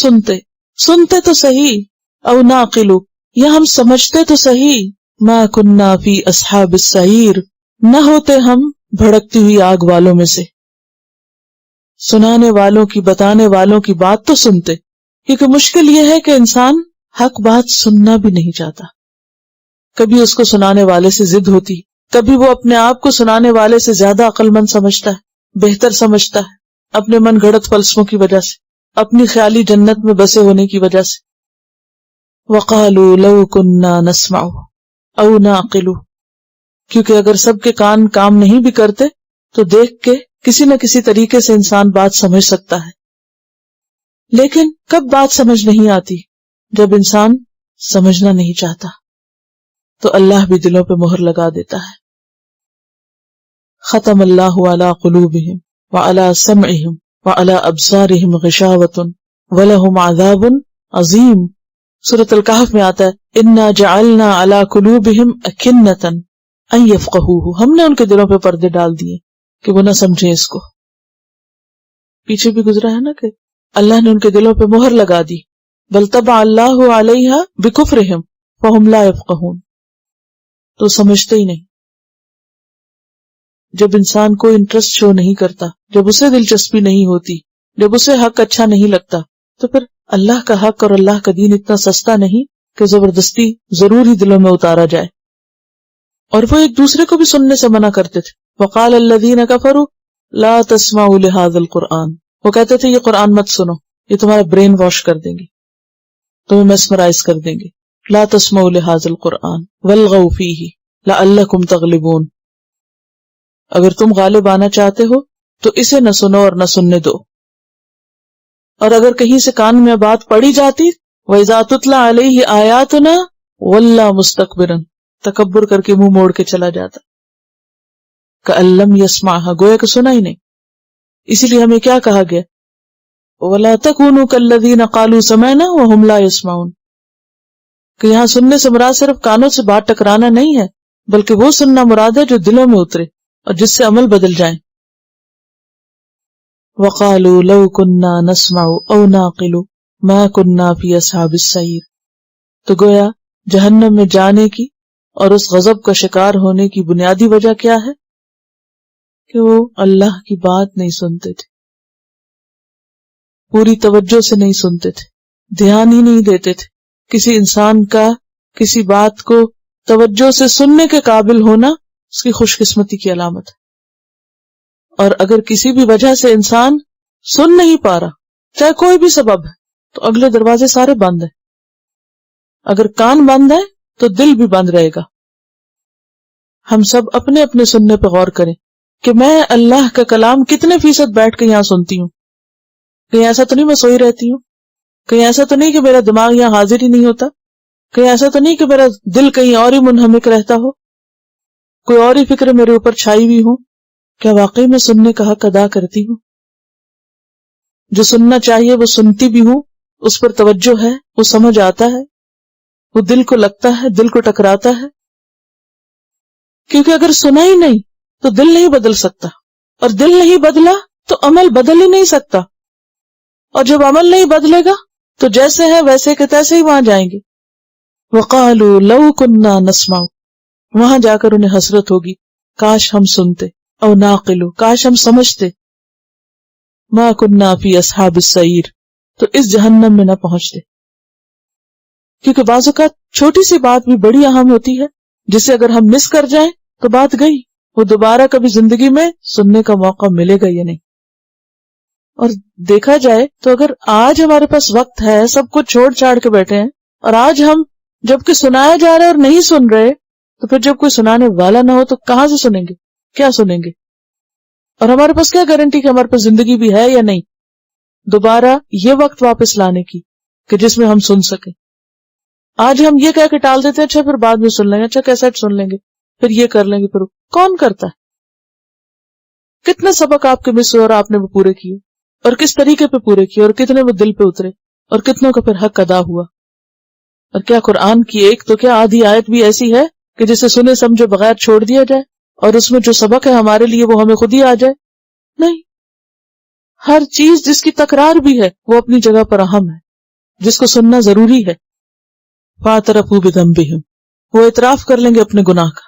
سنتے تو صحیح، او ناقلو، یا ہم سمجھتے تو صحیح، ما کننا فی اصحاب السعیر، نہ ہوتے ہم بھڑکتی ہوئی آگ والوں میں سے۔ سنانے والوں کی، بتانے والوں کی بات تو سنتے، کیونکہ مشکل یہ ہے کہ انسان حق بات سننا بھی نہیں چاہتا، کبھی اس کو سنانے والے سے ضد ہوتی، کبھی وہ اپنے آپ کو سنانے والے سے زیادہ عقل مند سمجھتا ہے، بہتر سمجھتا ہے، اپنے من گھڑت فلسفوں کی وجہ سے، اپنی خیالی جنت میں بسے ہونے کی وجہ سے۔ وقالوا لو كنا نسمع او نعقل، کیونکہ اگر سب کے کان کام نہیں بھی کرتے تو دیکھ کے کسی نہ کسی طریقے سے انسان بات سمجھ سکتا ہے، لیکن کب بات سمجھ نہیں آتی؟ جب انسان سمجھنا نہیں چاہتا، تو اللہ بھی دلوں پہ مہر لگا دیتا ہے۔ ختم اللہ علی قلوبہم وعلی سمعہم وعلی ابصارہم غشاوۃ ولہم عذاب عظیم، سورۃ الکہف میں آتا ہے، انا جعلنا علی قلوبہم اکنۃ ان یفقہوہ، ہم نے ان کے دلوں پہ پردے ڈال دیے کہ وہ نہ سمجھیں اس کو۔ پیچھے بھی گزرا ہے نا کہ اللہ نے ان کے دلوں پہ مہر لگا دی، بل طبع اللہ علیہا بکفرہم فہم لا یفقہون، تو سمجھتے ہی نہیں۔ جب انسان کو انٹرسٹ شو نہیں کرتا، جب اسے دلچسپی نہیں ہوتی، جب اسے حق اچھا نہیں لگتا، تو پھر اللہ کا حق اور اللہ کا دین اتنا سستا نہیں کہ زبردستی ضرور ہی دلوں میں اتارا جائے۔ اور وہ ایک دوسرے کو بھی سننے سے منع کرتے تھے۔ وقال الذین کفروا لا تسمعوا لهذا القرآن، وہ کہتے تھے یہ قرآن مت سنو، یہ تمہارا برین واش کر دیں گے، تمہیں میسمرائز کر دیں گے۔ لا تسمعوا لهذا القرآن والغوا فیہ لعلکم تغلبون، اگر تم غالب آنا چاہتے ہو تو اسے نہ سنو اور نہ سننے دو، اور اگر کہیں سے کان میں بات پڑی جاتی، وَإِذَا تُتْلَى عَلَيْهِ آيَاتُنَا وَلَّى مُسْتَكْبِرًا، تکبر کر کے منہ موڑ کے چلا جاتا، كَأَن لَّمْ يَسْمَعْهَا، گویا کہ سنا ہی نہیں۔ اسی لیے ہمیں کیا کہا گیا، وَلَا تَكُونُوا كَالَّذِينَ قَالُوا سَمِعْنَا وَهُمْ لَا يَسْمَعُونَ، کہ یہاں سننے سے مراد صرف کانوں سے بات ٹکرانا نہیں ہے، بلکہ وہ سننا مراد ہے جو دلوں میں اترے اور جس سے عمل بدل جائیں۔ وَقَالُوا لَوْ كُنَّا نَسْمَعُ أَوْ نَعْقِلُ مَا كُنَّا فِي أَصْحَابِ السَّعِيرِ، تو گویا جہنم میں جانے کی اور اس غضب کا شکار ہونے کی بنیادی وجہ کیا ہے کہ وہ اللہ کی بات نہیں سنتے تھے، پوری توجہ سے نہیں سنتے تھے، دھیان ہی نہیں دیتے تھے۔ کسی انسان کا کسی بات کو توجہ سے سننے کے قابل ہونا اس کی خوش قسمتی کی علامت ہے، اور اگر کسی بھی وجہ سے انسان سن نہیں پا رہا، چاہے کوئی بھی سبب ہے، تو اگلے دروازے سارے بند ہیں۔ اگر کان بند ہے تو دل بھی بند رہے گا، ہم سب اپنے اپنے سننے پہ غور کریں کہ میں اللہ کا کلام کتنے فیصد بیٹھ کے یہاں سنتی ہوں. کہیں ایسا تو نہیں میں سوئی رہتی ہوں, کہیں ایسا تو نہیں کہ میرا دماغ یہاں حاضر ہی نہیں ہوتا, کہیں ایسا تو نہیں کہ میرا دل کہیں اور ہی منہمک رہتا ہو, کوئی اور ہی فکر میرے اوپر چھائی ہوئی ہوں. کیا واقعی میں سننے کا حق ادا کرتی ہوں؟ جو سننا چاہیے وہ سنتی بھی ہوں, اس پر توجہ ہے, وہ سمجھ آتا ہے, وہ دل کو لگتا ہے, دل کو ٹکراتا ہے. کیونکہ اگر سنا ہی نہیں تو دل نہیں بدل سکتا, اور دل نہیں بدلا تو عمل بدل ہی نہیں سکتا, اور جب عمل نہیں بدلے گا تو جیسے ہے ویسے کے تیسے ہی وہاں جائیں گے. وَقَالُوا لَوْ كُنَّا نَسْمَعُ, وہاں جا کر انہیں حسرت ہوگی کاش ہم سنتے, او ناقلو, کاش ہم سمجھتے, ما كُنَّا فِي أَصْحَابِ السَّعِيرِ, تو اس جہنم میں نہ پہنچتے. کیونکہ بعض اوقات چھوٹی سی بات بھی بڑی اہم ہوتی ہے, جسے اگر ہم مس کر جائیں تو بات گئی, وہ دوبارہ کبھی زندگی میں سننے کا موقع ملے گا یا نہیں. اور دیکھا جائے تو اگر آج ہمارے پاس وقت ہے, سب کچھ چھوڑ چھاڑ کے بیٹھے ہیں, اور آج ہم جبکہ سنایا جا رہا ہے اور نہیں سن رہے, تو پھر جب کوئی سنانے والا نہ ہو تو کہاں سے سنیں گے, کیا سنیں گے؟ اور ہمارے پاس کیا گارنٹی کہ ہمارے پاس زندگی بھی ہے یا نہیں دوبارہ یہ وقت واپس لانے کی کہ جس میں ہم سن سکیں. آج ہم یہ کہہ کے ٹال دیتے ہیں, اچھا پھر بعد میں سن لیں گے, اچھا کیسٹ سن لیں گے, پھر یہ کر لیں گے. پھر کون کرتا ہے؟ کتنے سبق آپ کے مس ہوئے اور آپ نے وہ پورے کیے, اور کس طریقے پہ پورے کیے, اور کتنے وہ دل پہ اترے, اور کتنوں کا پھر حق ادا ہوا. اور کیا قرآن کی ایک تو کیا آدھی آیت بھی ایسی ہے کہ جسے سنے سمجھے بغیر چھوڑ دیا جائے, اور اس میں جو سبق ہے ہمارے لیے وہ ہمیں خود ہی آ جائے؟ نہیں. ہر چیز جس کی تکرار بھی ہے وہ اپنی جگہ پر اہم ہے, جس کو سننا ضروری ہے. فَاعْتَرَفُوا بِذَنبِهِمْ, وہ اعتراف کر لیں گے اپنے گناہ کا.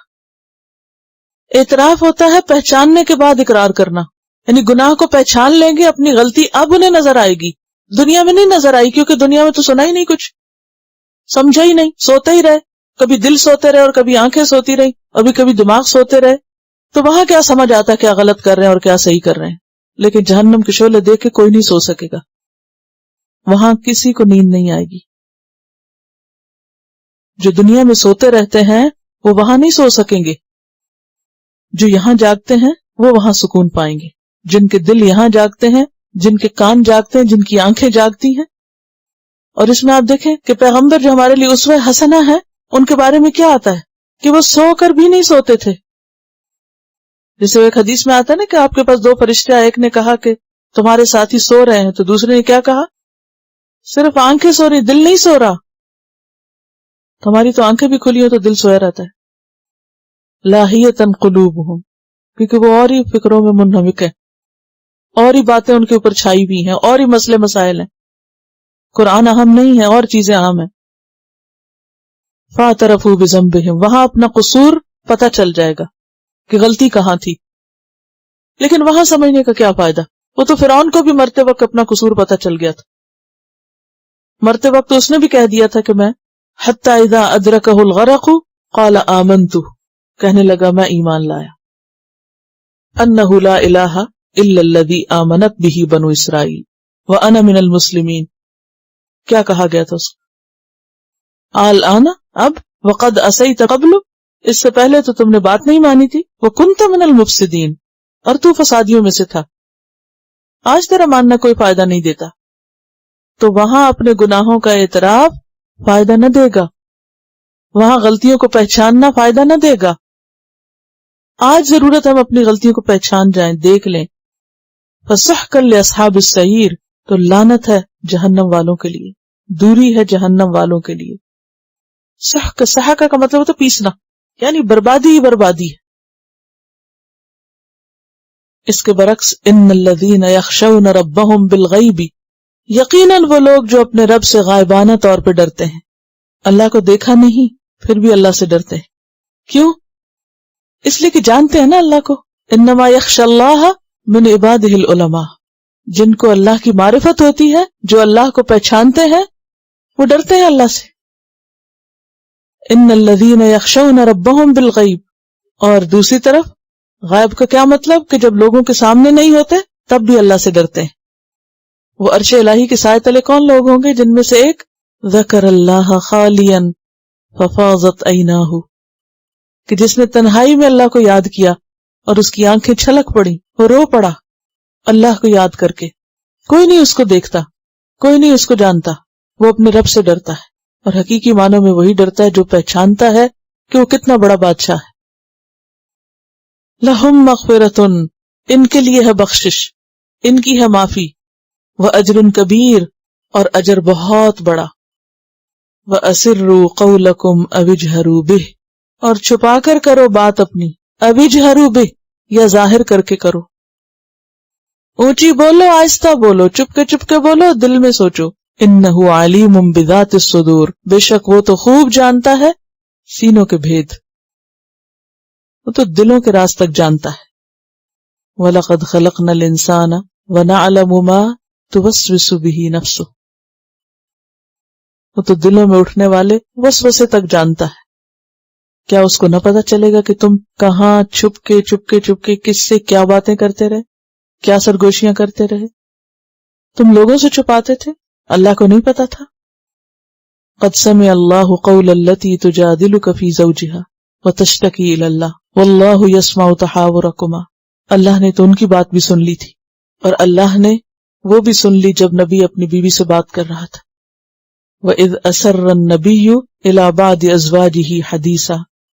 اعتراف ہوتا ہے پہچاننے کے بعد اقرار کرنا, یعنی گناہ کو پہچان لیں گے, اپنی غلطی اب انہیں نظر آئے گی, دنیا میں نہیں نظر آئی, کیونکہ دنیا میں تو سنا ہی نہیں, کچھ سمجھا ہی نہیں, سوتے ہی رہے, کبھی دل سوتے رہے اور کبھی آنکھیں سوتی رہی, ابھی کبھی دماغ سوتے رہے, تو وہاں کیا سمجھ آتا ہے کیا غلط کر رہے ہیں اور کیا صحیح کر رہے ہیں. لیکن جہنم کے شعلے دیکھ کے کوئی نہیں سو سکے گا, وہاں کسی کو نیند نہیں آئے گی. جو دنیا میں سوتے رہتے ہیں وہ وہاں نہیں سو سکیں گے, جو یہاں جاگتے ہیں وہ وہاں سکون پائیں گے. جن کے دل یہاں جاگتے ہیں, جن کے کان جاگتے ہیں, جن کی آنکھیں جاگتی ہیں. اور اس میں آپ دیکھیں کہ پیغمبر جو ہمارے لیے اسوہ حسنہ ہے, ان کے بارے میں کیا آتا ہے کہ وہ سو کر بھی نہیں سوتے تھے. جیسے ایک حدیث میں آتا ہے نا کہ آپ کے پاس دو فرشتے آئے, ایک نے کہا کہ تمہارے ساتھی سو رہے ہیں, تو دوسرے نے کیا کہا, صرف آنکھیں سو رہی, دل نہیں سو رہا. ہماری تو آنکھیں بھی کھلی ہو تو دل سویا رہتا ہے. لاہیۃ قلوبہم, کیونکہ وہ اور ہی فکروں میں منہمک ہے, اور ہی باتیں ان کے اوپر چھائی ہوئی ہیں, اور ہی مسئلے مسائل ہیں. قرآن اہم نہیں ہے, اور چیزیں اہم ہیں. فَاعْتَرَفُوا بِذَنبِهِمْ, وہاں اپنا قصور پتہ چل جائے گا کہ غلطی کہاں تھی. لیکن وہاں سمجھنے کا کیا فائدہ, وہ تو فرعون کو بھی مرتے وقت اپنا قصور پتہ چل گیا تھا. مرتے وقت اس نے بھی کہہ دیا تھا کہ میں حتی اذا ادرکہ الغرق قال آمنت, کہنے لگا میں ایمان لایا, انہ لا الہ الا الذی آمنت بہ بنو اسرائیل وانا من المسلمین. کیا کہا گیا تھا اس کو, الآن, اب, وقد عصیت قبل, اس سے پہلے تو تم نے بات نہیں مانی تھی, وکنت من المفسدین, اور تو فسادیوں میں سے تھا. آج تیرا ماننا کوئی فائدہ نہیں دیتا. تو وہاں اپنے گناہوں کا اعتراف فائدہ نہ دے گا, وہاں غلطیوں کو پہچاننا فائدہ نہ دے گا. آج ضرورت ہم اپنی غلطیوں کو پہچان جائیں, دیکھ لیں. فسحقا لاصحاب السعیر, تو لعنت ہے جہنم والوں کے لیے, دوری ہے جہنم والوں کے لیے. سحقہ کا مطلب ہوتا پیسنا, یعنی بربادی ہی بربادی ہے. اس کے برعکس ان الذین یخشون ربهم بالغیب, یقیناً وہ لوگ جو اپنے رب سے غائبانہ طور پہ ڈرتے ہیں, اللہ کو دیکھا نہیں پھر بھی اللہ سے ڈرتے ہیں. کیوں؟ اس لیے کہ جانتے ہیں نا اللہ کو. انما یخشى اللہ من عبادہ العلماء, جن کو اللہ کی معرفت ہوتی ہے, جو اللہ کو پہچانتے ہیں, وہ ڈرتے ہیں اللہ سے. ان الذین یخشون ربهم بالغیب, اور دوسری طرف غائب کا کیا مطلب کہ جب لوگوں کے سامنے نہیں ہوتے تب بھی اللہ سے ڈرتے ہیں. وہ عرش الہی کے سائے تلے کون لوگ ہوں گے, جن میں سے ایک ذکر اللہ خالیا ففاضت عیناہ, کہ جس نے تنہائی میں اللہ کو یاد کیا اور اس کی آنکھیں چھلک پڑی، وہ رو پڑا اللہ کو یاد کر کے. کوئی نہیں اس کو دیکھتا، کوئی نہیں اس کو جانتا، وہ اپنے رب سے ڈرتا ہے، اور حقیقی معنوں میں وہی ڈرتا ہے جو پہچانتا ہے کہ وہ کتنا بڑا بادشاہ ہے. لہم مغفرۃ، ان کے لیے ہے بخشش، ان کی ہے معافی، وَأَجْرٌ کبیر، اور اجر بہت بڑا. وَأَسِرُّوا قَوْلَكُمْ أَوِ اجْهَرُوا بِهِ، اور چھپا کر کرو بات اپنی، أَوِ اجْهَرُوا بِهِ، یا ظاہر کر کے کرو. اونچی بولو، آہستہ بولو، چپ کے بولو، دل میں سوچو. إِنَّهُ عَلِيمٌ بِذَاتِ الصُّدُورِ، بے شک وہ تو خوب جانتا ہے سینوں کے بھید، وہ تو دلوں کے راز تک جانتا ہے. وَلَقَدْ خَلَقْنَا الْإِنسَانَ وَنَعْلَمُ مَا تُوَسْوِسُ بِهِ نَفْسُهُ، وہ تو دلوں میں اٹھنے والے وسوسے تک جانتا ہے. کیا اس کو نہ پتا چلے گا کہ تم کہاں چھپ کے کس سے کیا باتیں کرتے رہے، کیا سرگوشیاں کرتے رہے؟ تم لوگوں سے چھپاتے تھے، اللہ کو نہیں پتا تھا. قد سمع اللہ قول التی تجادلک فی زوجہا وتشتکی الی اللہ واللہ یسمع تحاورکما، اللہ نے تو ان کی بات بھی سن لی تھی، اور اللہ نے وہ بھی سن لی جب نبی اپنی بیوی سے بات کر رہا تھا. وَإِذْ أَسَرَّ النَّبِيُّ إِلَى بَعْضِ أَزْوَاجِهِ حَدِيثًا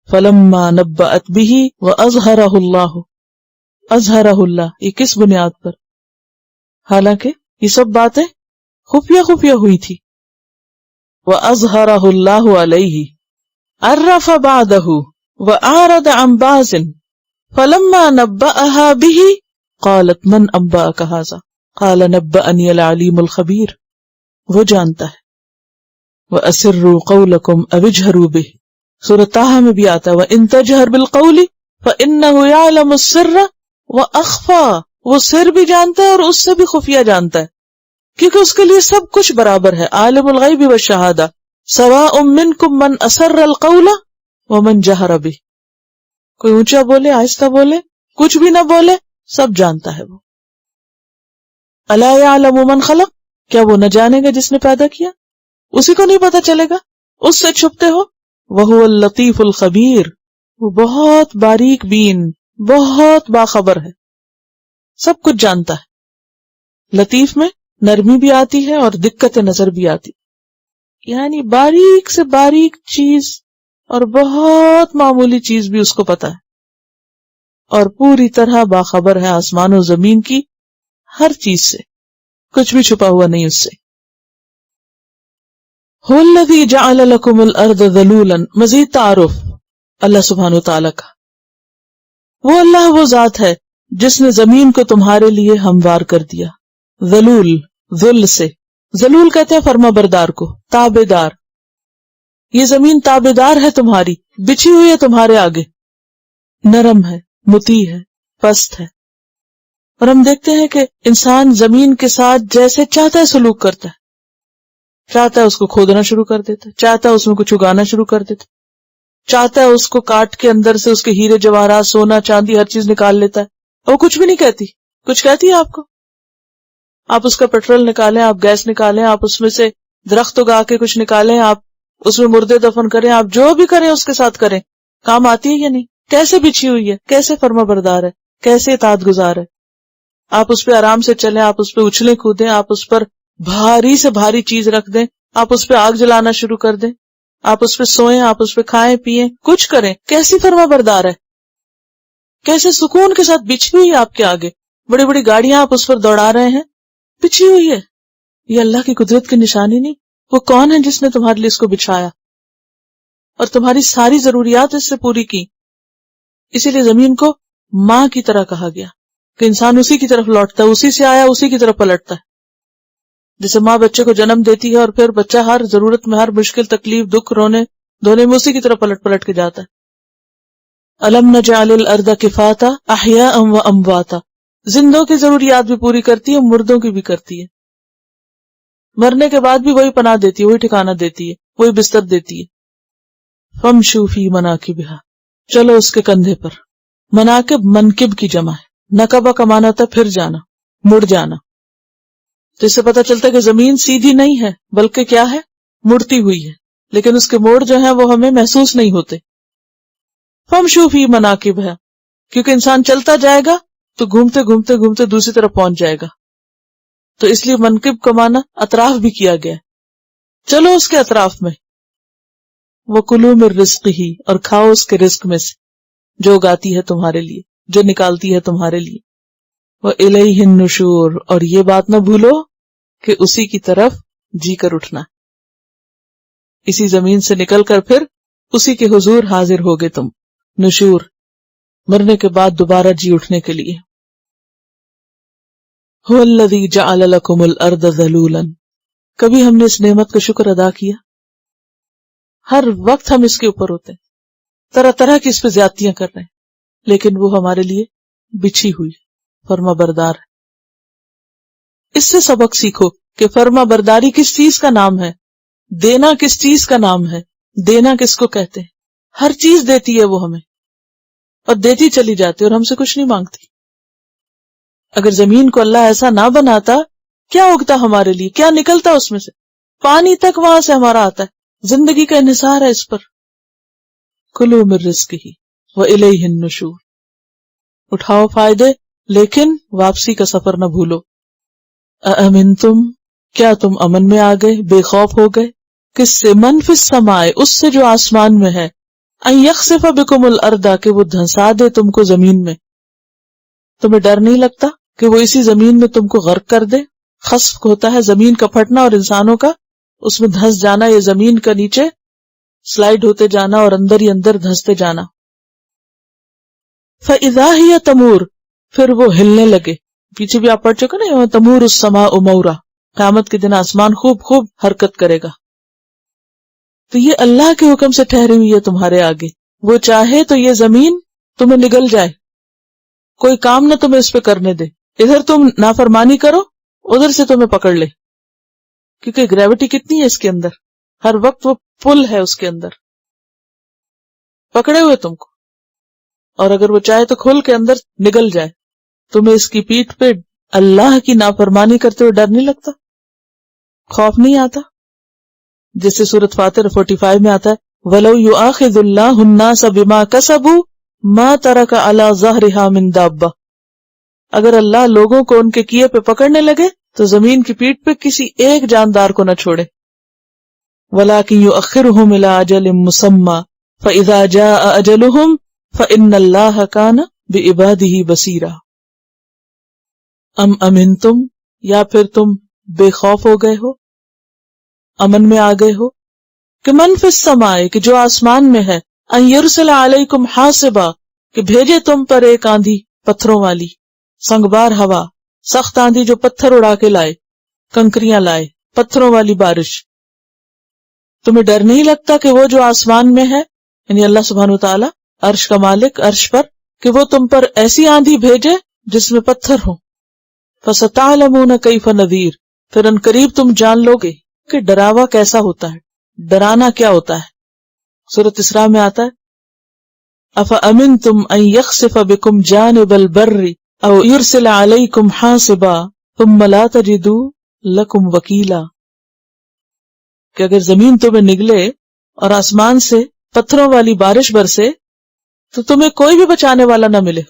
فَلَمَّا نَبَّأَتْ بِهِ وَأَظْهَرَهُ اللَّهُ، أظہرہ اللہ، یہ کس بنیاد پر؟ حالانکہ یہ سب باتیں خفیہ ہوئی تھی. وَأَظْهَرَهُ اللَّهُ عَلَيْهِ عَرَّفَ بَعْدَهُ وَأَعْرَضَ عَنْ بَعْضٍ فَلَمَّا نَبَّأَهَا بِهِ قَالَتْ مَنْ أَنبَأَكَ هَذَا قَالَ نَبَّأَنِيَ الْعَلِيمُ الْخَبِيرُ، وہ جانتا ہے. وَأَسِرُّوا قَوْلَكُمْ أَوِ اجْهَرُوا بِهِ، سورۃ طٰہٰ میں بھی آتا ہے وَإِن تَجْهَرْ بِالْقَوْلِ فَإِنَّهُ يَعْلَمُ السِّرَّ وَأَخْفَى، وہ سر بھی جانتا ہے اور اس سے بھی خفیہ جانتا ہے، کیونکہ اس کے لیے سب کچھ برابر ہے. عالم الغیب والشہادہ سواء منکم من اسر القول ومن جہر بہ، کوئی اونچا بولے، آہستہ بولے، کچھ بھی نہ بولے، سب جانتا ہے وہ. الا یعلم من خلق، کیا وہ نہ جانے گا جس نے پیدا کیا؟ اسی کو نہیں پتا چلے گا؟ اس سے چھپتے ہو. وہو اللطیف الخبیر، وہ بہت باریک بین، بہت باخبر ہے، سب کچھ جانتا ہے. لطیف میں نرمی بھی آتی ہے اور دقت نظر بھی آتی، یعنی باریک سے باریک چیز اور بہت معمولی چیز بھی اس کو پتا ہے، اور پوری طرح باخبر ہے آسمان و زمین کی ہر چیز سے، کچھ بھی چھپا ہوا نہیں اس سے. هو الذی جعل لکم الارض ذلولا، مزید تعارف اللہ سبحانہ وتعالی کا. وہ اللہ وہ ذات ہے جس نے زمین کو تمہارے لیے ہموار کر دیا. ذلول، ذل سے، ذلول کہتے ہیں فرما بردار کو، تابع دار. یہ زمین تابع دار ہے تمہاری، بچھی ہوئی ہے تمہارے آگے، نرم ہے، مطیع ہے، پست ہے. اور ہم دیکھتے ہیں کہ انسان زمین کے ساتھ جیسے چاہتا ہے سلوک کرتا ہے، چاہتا ہے اس کو کھودنا شروع کر دیتا ہے، چاہتا ہے اس میں کچھ اگانا شروع کر دیتا ہے، چاہتا ہے اس کو کاٹ کے اندر سے اس کے ہیرے جواہرات، سونا چاندی ہر چیز نکال لیتا ہے، اور کچھ بھی نہیں کہتی. کچھ کہتی ہے آپ کو؟ آپ اس کا پیٹرول نکالیں، آپ گیس نکالیں، آپ اس میں سے درخت اگا کے کچھ نکالیں، آپ اس میں مردے دفن کریں، آپ جو بھی کریں اس کے ساتھ کریں، کام آتی ہے یا نہیں؟ کیسے بچھی ہوئی ہے، کیسے فرما بردار ہے، کیسے اطاعت گزار ہے. آپ اس پہ آرام سے چلیں، آپ اس پہ اچھلیں کودیں، آپ اس پر بھاری سے بھاری چیز رکھ دیں، آپ اس پہ آگ جلانا شروع کر دیں، آپ اس پہ سوئیں، آپ اس پہ کھائیں پیئیں، کچھ کریں، کیسی فرما بردار ہے، کیسے سکون کے ساتھ بچھی ہوئی ہے آپ کے آگے. بڑی بڑی گاڑیاں آپ اس پر دوڑا رہے ہیں، بچھی ہوئی ہے. یہ اللہ کی قدرت کی نشانی نہیں؟ وہ کون ہے جس نے تمہارے لیے اس کو بچھایا اور تمہاری ساری ضروریات اس سے پوری کی؟ اسی لیے زمین کو ماں کی طرح کہا گیا کہ انسان اسی کی طرف لوٹتا ہے، اسی سے آیا اسی کی طرف پلٹتا ہے. جیسے ماں بچے کو جنم دیتی ہے اور پھر بچہ ہر ضرورت میں، ہر مشکل، تکلیف، دکھ، رونے دھونے میں اسی کی طرف پلٹ کے جاتا ہے. الم نجعل الارض کفاتا احیاء و امواتا، زندوں کی ضروریات بھی پوری کرتی ہے، مردوں کی بھی کرتی ہے. مرنے کے بعد بھی وہی پناہ دیتی ہے، وہی ٹھکانہ دیتی ہے، وہی بستر دیتی ہے. فامشوا فی مناکبہا، چلو اس کے کندھے پر. مناکب منکب کی جمع ہے، نکبہ کا معنی ہوتا ہے پھر جانا، مڑ جانا. تو اس سے پتہ چلتا ہے کہ زمین سیدھی نہیں ہے بلکہ کیا ہے، مڑتی ہوئی ہے، لیکن اس کے موڑ جو ہیں وہ ہمیں محسوس نہیں ہوتے. فامشوا فی مناکبہا، کیونکہ انسان چلتا جائے گا تو گھومتے گھومتے گھومتے دوسری طرف پہنچ جائے گا، تو اس لیے منکب کا معنی اطراف بھی کیا گیا، چلو اس کے اطراف میں۔ وَكُلُوا مِن رِزْقِهِ، اور کھاؤ اس کے رزق میں سے، جو اگاتی ہے تمہارے لیے، جو نکالتی ہے تمہارے لیے۔ وَإِلَيْهِ النُّشُورُ، اور یہ بات نہ بھولو کہ اسی کی طرف جی کر اٹھنا، اسی زمین سے نکل کر پھر اسی کے حضور حاضر ہوگے تم، نشور، مرنے کے بعد دوبارہ جی اٹھنے کے لیے۔ هُوَ الَّذِي جَعَلَ لَكُمُ الْأَرْضَ ذَلُولًا، کبھی ہم نے اس نعمت کا شکر ادا کیا؟ ہر وقت ہم اس کے اوپر ہوتے ہیں، طرح طرح کی اس پہ زیادتیاں کر رہے ہیں، لیکن وہ ہمارے لیے بچھی ہوئی فرما بردار ہے۔ اس سے سبق سیکھو کہ فرما برداری کس چیز کا نام ہے، دینا کس چیز کا نام ہے، دینا کس کو کہتے ہیں۔ ہر چیز دیتی ہے وہ ہمیں، اور دیتی چلی جاتی اور ہم سے کچھ نہیں مانگتی۔ اگر زمین کو اللہ ایسا نہ بناتا، کیا اگتا ہمارے لیے، کیا نکلتا اس میں سے؟ پانی تک وہاں سے ہمارا آتا ہے، زندگی کا انحصار ہے اس پر۔ کلوا من رزقہ وإلیہ النشور، اٹھاؤ فائدے لیکن واپسی کا سفر نہ بھولو۔ اَأَمِنتُم، کیا تم امن میں آ گئے، بے خوف ہو گئے؟ کس سے؟ من فی السماء، اس سے جو آسمان میں ہے، ان یخسف بکم الارض، کہ وہ دھنسا دے تم کو زمین میں۔ تمہیں ڈر نہیں لگتا کہ وہ اسی زمین میں تم کو غرق کر دے؟ خسف ہوتا ہے زمین کا پھٹنا اور انسانوں کا اس میں دھنس جانا، یہ زمین کا نیچے سلائیڈ ہوتے جانا اور اندر ہی اندر دھنستے جانا۔ فَإِذَا هِيَ تَمُورُ، پھر وہ ہلنے لگے۔ پیچھے بھی آپ پڑھ چکے نا، تَمُورُ السَّمَاءُ مَوْرًا، قیامت کے دن آسمان خوب خوب حرکت کرے گا۔ تو یہ اللہ کے حکم سے ٹھہری ہوئی ہے تمہارے آگے، وہ چاہے تو یہ زمین تمہیں نگل جائے، کوئی کام نہ تمہیں اس پہ کرنے دے، ادھر تم نافرمانی کرو ادھر سے تمہیں پکڑ لے، کیونکہ گریوٹی کتنی ہے اس کے اندر، ہر وقت وہ پل ہے اس کے اندر، پکڑے ہوئے تم کو، اور اگر وہ چاہے تو کھل کے اندر نگل جائے۔ تمہیں اس کی پیٹھ پہ اللہ کی نافرمانی کرتے ہوئے ڈر نہیں لگتا، خوف نہیں آتا؟ جیسے سورۃ فاطر 45 میں آتا ہے، وَلَوْ يُؤَاخِذُ اللَّهُ النَّاسَ بِمَا كَسَبُوا مَا تَرَكَ عَلَى ظَهْرِهَا مِن دَابَّةٍ، اگر اللہ لوگوں کو ان کے کیے پہ پکڑنے لگے تو زمین کی پیٹھ پہ کسی ایک جاندار کو نہ چھوڑے۔ وَلَكِن يُؤَخِّرُهُمْ إِلَىٰ أَجَلٍ مُّسَمًّى فَإِذَا جَاءَ أَجَلُهُمْ فَإِنَّ اللَّهَ كَانَ بِعِبَادِهِ بَصِيرًا۔ ام امنتم، یا پھر تم بے خوف ہو گئے ہو، امن میں آ گئے ہو، کہ من فی السماء، کہ جو آسمان میں ہے، ان یرسل علیکم حاصبا، کہ بھیجے تم پر ایک آندھی پتھروں والی، سنگبار ہوا، سخت آندھی جو پتھر اڑا کے لائے، کنکریاں لائے، پتھروں والی بارش۔ تمہیں ڈر نہیں لگتا کہ وہ جو آسمان میں ہے، یعنی اللہ سبحانہ وتعالی عرش کا مالک، عرش پر، کہ وہ تم پر ایسی آندھی بھیجے جس میں پتھر ہو؟ فَسَتَعْلَمُونَ كَيْفَ نَذِيرٌ، پھر ان قریب تم جان لو گے کہ ڈراوا کیسا ہوتا ہے، ڈرانا کیا ہوتا ہے۔ سورۃ اسراء میں آتا ہے، أَفَأَمِنْتُمْ أَنْ يَخْسِفَ بِكُمْ جَانِبَ الْبَرِّ أَوْ يُرْسِلَ عَلَيْكُمْ حَاصِبًا ثُمَّ لَا تَجِدُوا لَكُمْ وَكِيلًا، کہ اگر زمین تمہیں نگلے اور آسمان سے پتھروں والی بارش برسے تو تمہیں کوئی بھی بچانے والا نہ ملے۔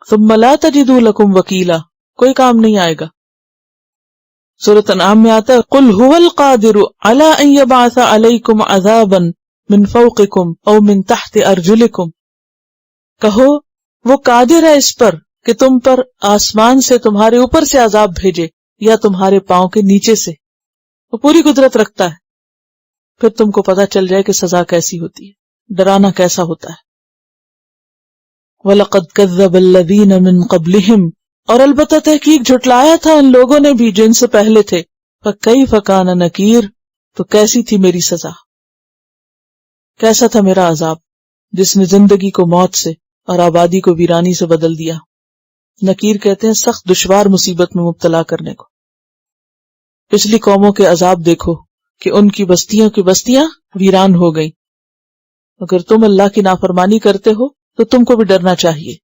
ثم لا تجدوا لكم وکیلا، کوئی کام نہیں آئے گا۔ سورۃ انعام میں آتا ہے، قل هو القادر على ان يبعث عليكم عذابا من فوقكم او من تحت ارجلكم، کہو وہ قادر ہے اس پر کہ تم پر آسمان سے تمہارے اوپر سے عذاب بھیجے یا تمہارے پاؤں کے نیچے سے، وہ پوری قدرت رکھتا ہے۔ پھر تم کو پتا چل جائے کہ سزا کیسی ہوتی ہے، ڈرانا کیسا ہوتا ہے۔ وَلَقَدْ كَذَّبَ الَّذِينَ مِن قَبْلِهِمْ، اور البتہ تحقیق جھٹلایا تھا ان لوگوں نے بھی جو ان سے پہلے تھے۔ فَكَيْفَ كَانَ نَكِيرٌ، تو کیسی تھی میری سزا، کیسا تھا میرا عذاب، جس نے زندگی کو موت سے اور آبادی کو ویرانی سے بدل دیا۔ نکیر کہتے ہیں سخت دشوار مصیبت میں مبتلا کرنے کو۔ پچھلی قوموں کے عذاب دیکھو کہ ان کی بستیاں ویران ہو گئی۔ اگر تم اللہ کی نافرمانی کرتے ہو تو تم کو بھی ڈرنا چاہیے۔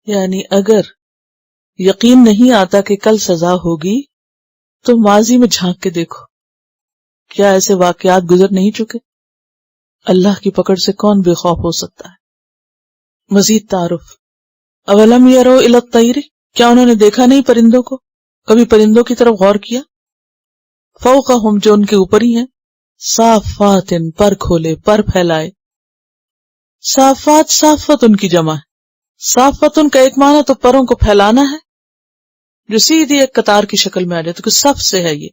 یعنی اگر یقین نہیں آتا کہ کل سزا ہوگی تو ماضی میں جھانک کے دیکھو، کیا ایسے واقعات گزر نہیں چکے اللہ کی پکڑ سے کون بے خوف ہو سکتا ہے؟ مزید تعارف، اولم یروا الی الطیر، کیا انہوں نے دیکھا نہیں پرندوں کو؟ کبھی پرندوں کی طرف غور کیا؟ فوقہم، جو ان کے اوپر ہی ہیں، صافات، پر کھولے، پر پھیلائے. صافات، صافت ان کی جمع ہے. صافتن کا ایک معنی تو پروں کو پھیلانا ہے، جو سیدھی ایک قطار کی شکل میں آ جائے، تو کہ صف سے ہے یہ.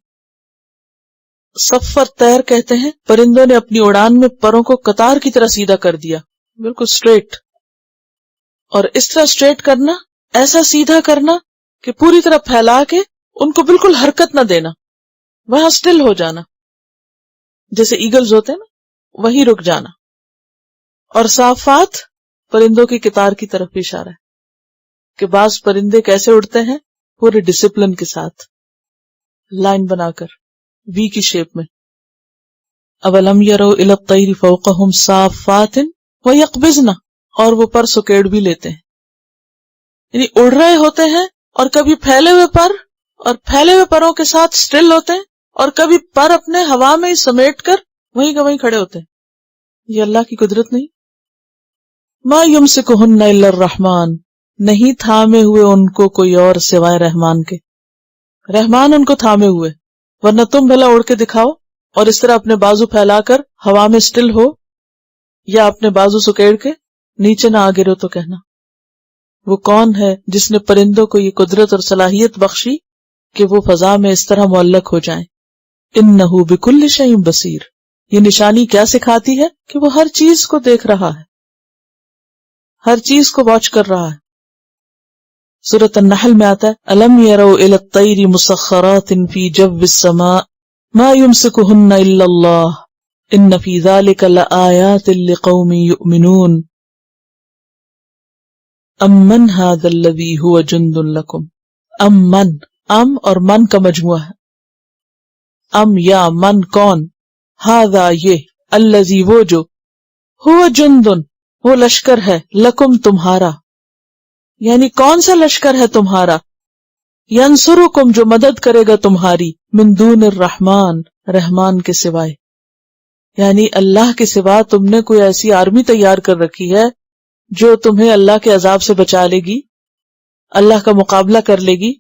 صفر طیر کہتے ہیں، پرندوں نے اپنی اڑان میں پروں کو قطار کی طرح سیدھا کر دیا، بالکل سٹریٹ. اور اس طرح سٹریٹ کرنا، ایسا سیدھا کرنا کہ پوری طرح پھیلا کے ان کو بالکل حرکت نہ دینا، وہاں سٹل ہو جانا، جیسے ایگلز ہوتے ہیں نا، وہیں رک جانا. اور صافات پرندوں کی قطار کی طرف اشارہ ہے کہ بعض پرندے کیسے اڑتے ہیں، پورے ڈسپلن کے ساتھ، لائن بنا کر، وی کی شیپ میں. اولم یروا الی الطیر فوقہم صافات ویقبضن، اور وہ پر سکیڑ بھی لیتے ہیں، یعنی اڑ رہے ہوتے ہیں، اور کبھی پھیلے ہوئے پر، اور پھیلے ہوئے پروں کے ساتھ سٹل ہوتے ہیں، اور کبھی پر اپنے ہوا میں ہی سمیٹ کر وہیں کا وہیں کھڑے ہوتے ہیں. یہ اللہ کی قدرت نہیں؟ ما یمسکہن الا الرحمن، نہیں تھامے ہوئے ان کو کوئی اور سوائے رحمان کے. رحمان ان کو تھامے ہوئے، ورنہ تم بھلا اڑ کے دکھاؤ اور اس طرح اپنے بازو پھیلا کر ہوا میں سٹل ہو، یا اپنے بازو سکیڑ کے نیچے نہ آ گرو تو کہنا. وہ کون ہے جس نے پرندوں کو یہ قدرت اور صلاحیت بخشی کہ وہ فضا میں اس طرح معلق ہو جائیں. انہ بکل شیء بصیر، یہ نشانی کیا سکھاتی ہے کہ وہ ہر چیز کو دیکھ رہا ہے، ہر چیز کو واچ کر رہا ہے. سورۃ النحل میں آتا ہے الم یروا الی الطیر مسخرات فی جو السماء ما یمسکہن الا اللہ ان فی ذلک لآیات لقوم یؤمنون امن ھذا الذی ھو جند لکم. امن، ام اور من کا مجموعہ ہے. ام یا من کون، ھذا یہ، الذی وہ جو، ھو جند وہ لشکر ہے، لکم تمہارا، یعنی کون سا لشکر ہے تمہارا، ینصرکم جو مدد کرے گا تمہاری، من دون الرحمن رحمان کے سوائے. یعنی اللہ کے سوا تم نے کوئی ایسی آرمی تیار کر رکھی ہے جو تمہیں اللہ کے عذاب سے بچا لے گی، اللہ کا مقابلہ کر لے گی.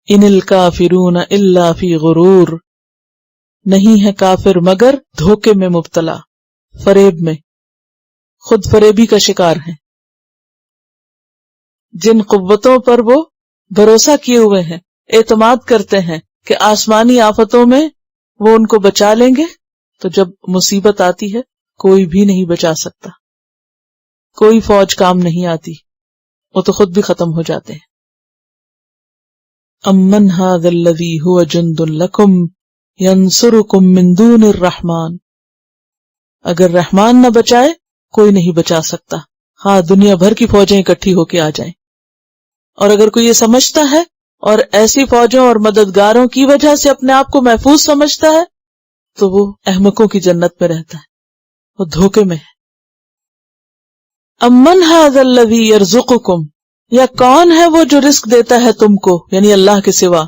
ان الکافرون الا فی غرور، نہیں ہے کافر مگر دھوکے میں مبتلا، فریب میں، خود فریبی کا شکار ہیں. جن قوتوں پر وہ بھروسہ کیے ہوئے ہیں، اعتماد کرتے ہیں کہ آسمانی آفتوں میں وہ ان کو بچا لیں گے، تو جب مصیبت آتی ہے کوئی بھی نہیں بچا سکتا، کوئی فوج کام نہیں آتی، وہ تو خود بھی ختم ہو جاتے ہیں. امن ھذا الذی ھو جند لکم ینصرکم من دون الرحمن، اگر رحمان نہ بچائے کوئی نہیں بچا سکتا، ہاں دنیا بھر کی فوجیں اکٹھی ہو کے آ جائیں. اور اگر کوئی یہ سمجھتا ہے اور ایسی فوجوں اور مددگاروں کی وجہ سے اپنے آپ کو محفوظ سمجھتا ہے تو وہ احمقوں کی جنت میں رہتا ہے، وہ دھوکے میں ہے. امن ھذا الذی یرزقکم، یا کون ہے وہ جو رزق دیتا ہے تم کو، یعنی اللہ کے سوا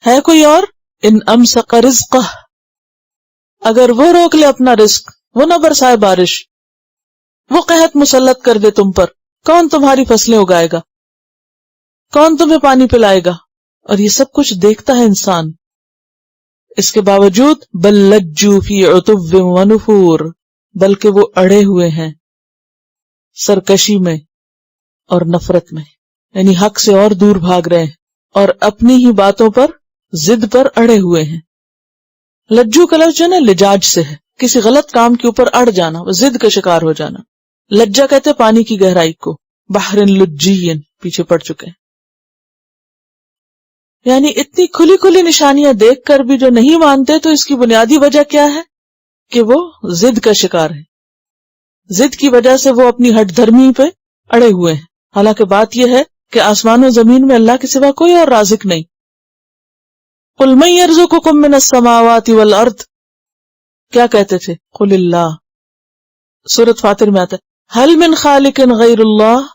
ہے کوئی اور؟ ان امسک رزقہ، اگر وہ روک لے اپنا رزق، وہ نہ برسائے بارش، وہ قحط مسلط کر دے تم پر، کون تمہاری فصلیں اگائے گا، کون تمہیں پانی پلائے گا؟ اور یہ سب کچھ دیکھتا ہے انسان، اس کے باوجود بل لجوا فی عتو ونفور، بلکہ وہ اڑے ہوئے ہیں سرکشی میں اور نفرت میں، یعنی حق سے اور دور بھاگ رہے ہیں اور اپنی ہی باتوں پر، ضد پر اڑے ہوئے ہیں. لجو کا لفظ جو نا لجاج سے ہے، کسی غلط کام کے اوپر اڑ جانا، ضد کا شکار ہو جانا. لجا کہتے پانی کی گہرائی کو، بحر لجین پیچھے پڑ چکے ہیں. یعنی اتنی کھلی کھلی نشانیاں دیکھ کر بھی جو نہیں مانتے، تو اس کی بنیادی وجہ کیا ہے کہ وہ ضد کا شکار ہے. ضد کی وجہ سے وہ اپنی ہٹ دھرمی پہ اڑے ہوئے ہیں، حالانکہ بات یہ ہے کہ آسمان و زمین میں اللہ کے سوا کوئی اور رازق نہیں. قل من یرزقکم من السماوات والارض، کیا کہتے تھے؟ قل اللہ. سورۃ فاطر میں آتا ہے هل من خالق غیر اللہ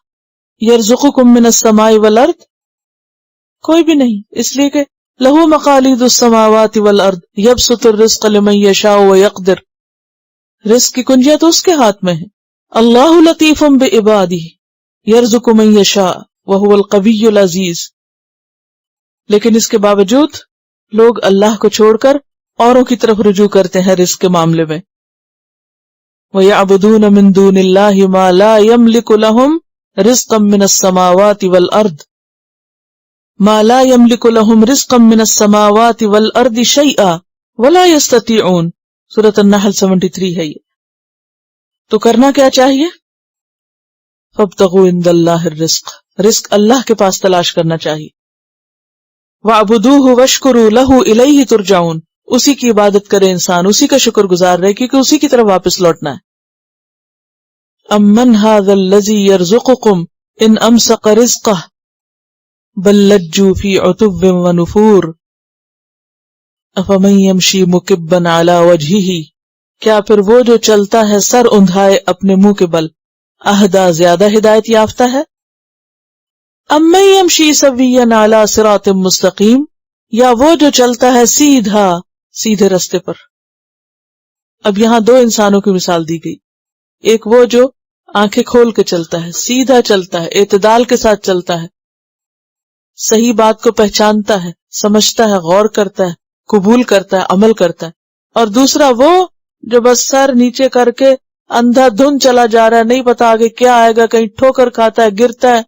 یرزقکم من السماء والارض، کوئی بھی نہیں، اس لیے کہ لہ مقالید السماوات والارض یبسط الرزق لمن یشاء ویقدر، رزق کی کنجیاں تو اس کے ہاتھ میں ہیں. اللہ لطیف بعبادہ یرزق من یشاء وہو القوی العزیز. لیکن اس کے باوجود لوگ اللہ کو چھوڑ کر اوروں کی طرف رجوع کرتے ہیں رزق کے معاملے میں. وَيَعْبُدُونَ مِن دُونِ اللَّهِ مَا لَا يَمْلِكُ لَهُمْ رِزْقًا مِّنَ السَّمَاوَاتِ وَالْأَرْضِ مَا لَا يَمْلِكُ لَهُمْ رِزْقًا مِّنَ السَّمَاوَاتِ وَالْأَرْضِ شَيْئًا وَلَا يَسْتَطِيعُونَ. سورۃ النحل 73 ہے یہ. تو کرنا کیا چاہیے؟ فَابْتَغُوا عِندَ اللَّهِ الرِّزْقَ. رزق اللہ کے پاس تلاش کرنا چاہیے. وَاعْبُدُوهُ وَاشْكُرُوا لَهُ إِلَيْهِ تُرْجَعُونَ. اسی کی عبادت کرے انسان، اسی کا شکر گزار رہے کیونکہ اسی کی طرف واپس لوٹنا ہے. أَمَّنْ هَذَا الَّذِي يَرْزُقُكُمْ إِنْ أَمْسَكَ رِزْقَهُ بَل لَجُّوا فِي عُتُوٍّ وَنُفُورٍ أَفَمَن يَمْشِي مُكِبًّا عَلَى وَجْهِهِ. کیا پھر وہ جو چلتا ہے سر اندھائے اپنے منہ کے بل اہدیٰ زیادہ ہدایت یافتہ ہے؟ أَمَّن يَمْشِي سَوِيًّا عَلَى صِرَاطٍ مُسْتَقِيمٍ. یا وہ جو چلتا ہے سیدھے رستے پر. اب یہاں دو انسانوں کی مثال دی گئی. ایک وہ جو آنکھیں کھول کے چلتا ہے، سیدھا چلتا ہے، اعتدال کے ساتھ چلتا ہے، صحیح بات کو پہچانتا ہے، سمجھتا ہے، غور کرتا ہے، قبول کرتا ہے، عمل کرتا ہے. اور دوسرا وہ جو بس سر نیچے کر کے اندھا دھن چلا جا رہا ہے، نہیں پتا آگے کیا آئے گا، کہیں ٹھوکر کھاتا ہے، گرتا ہے،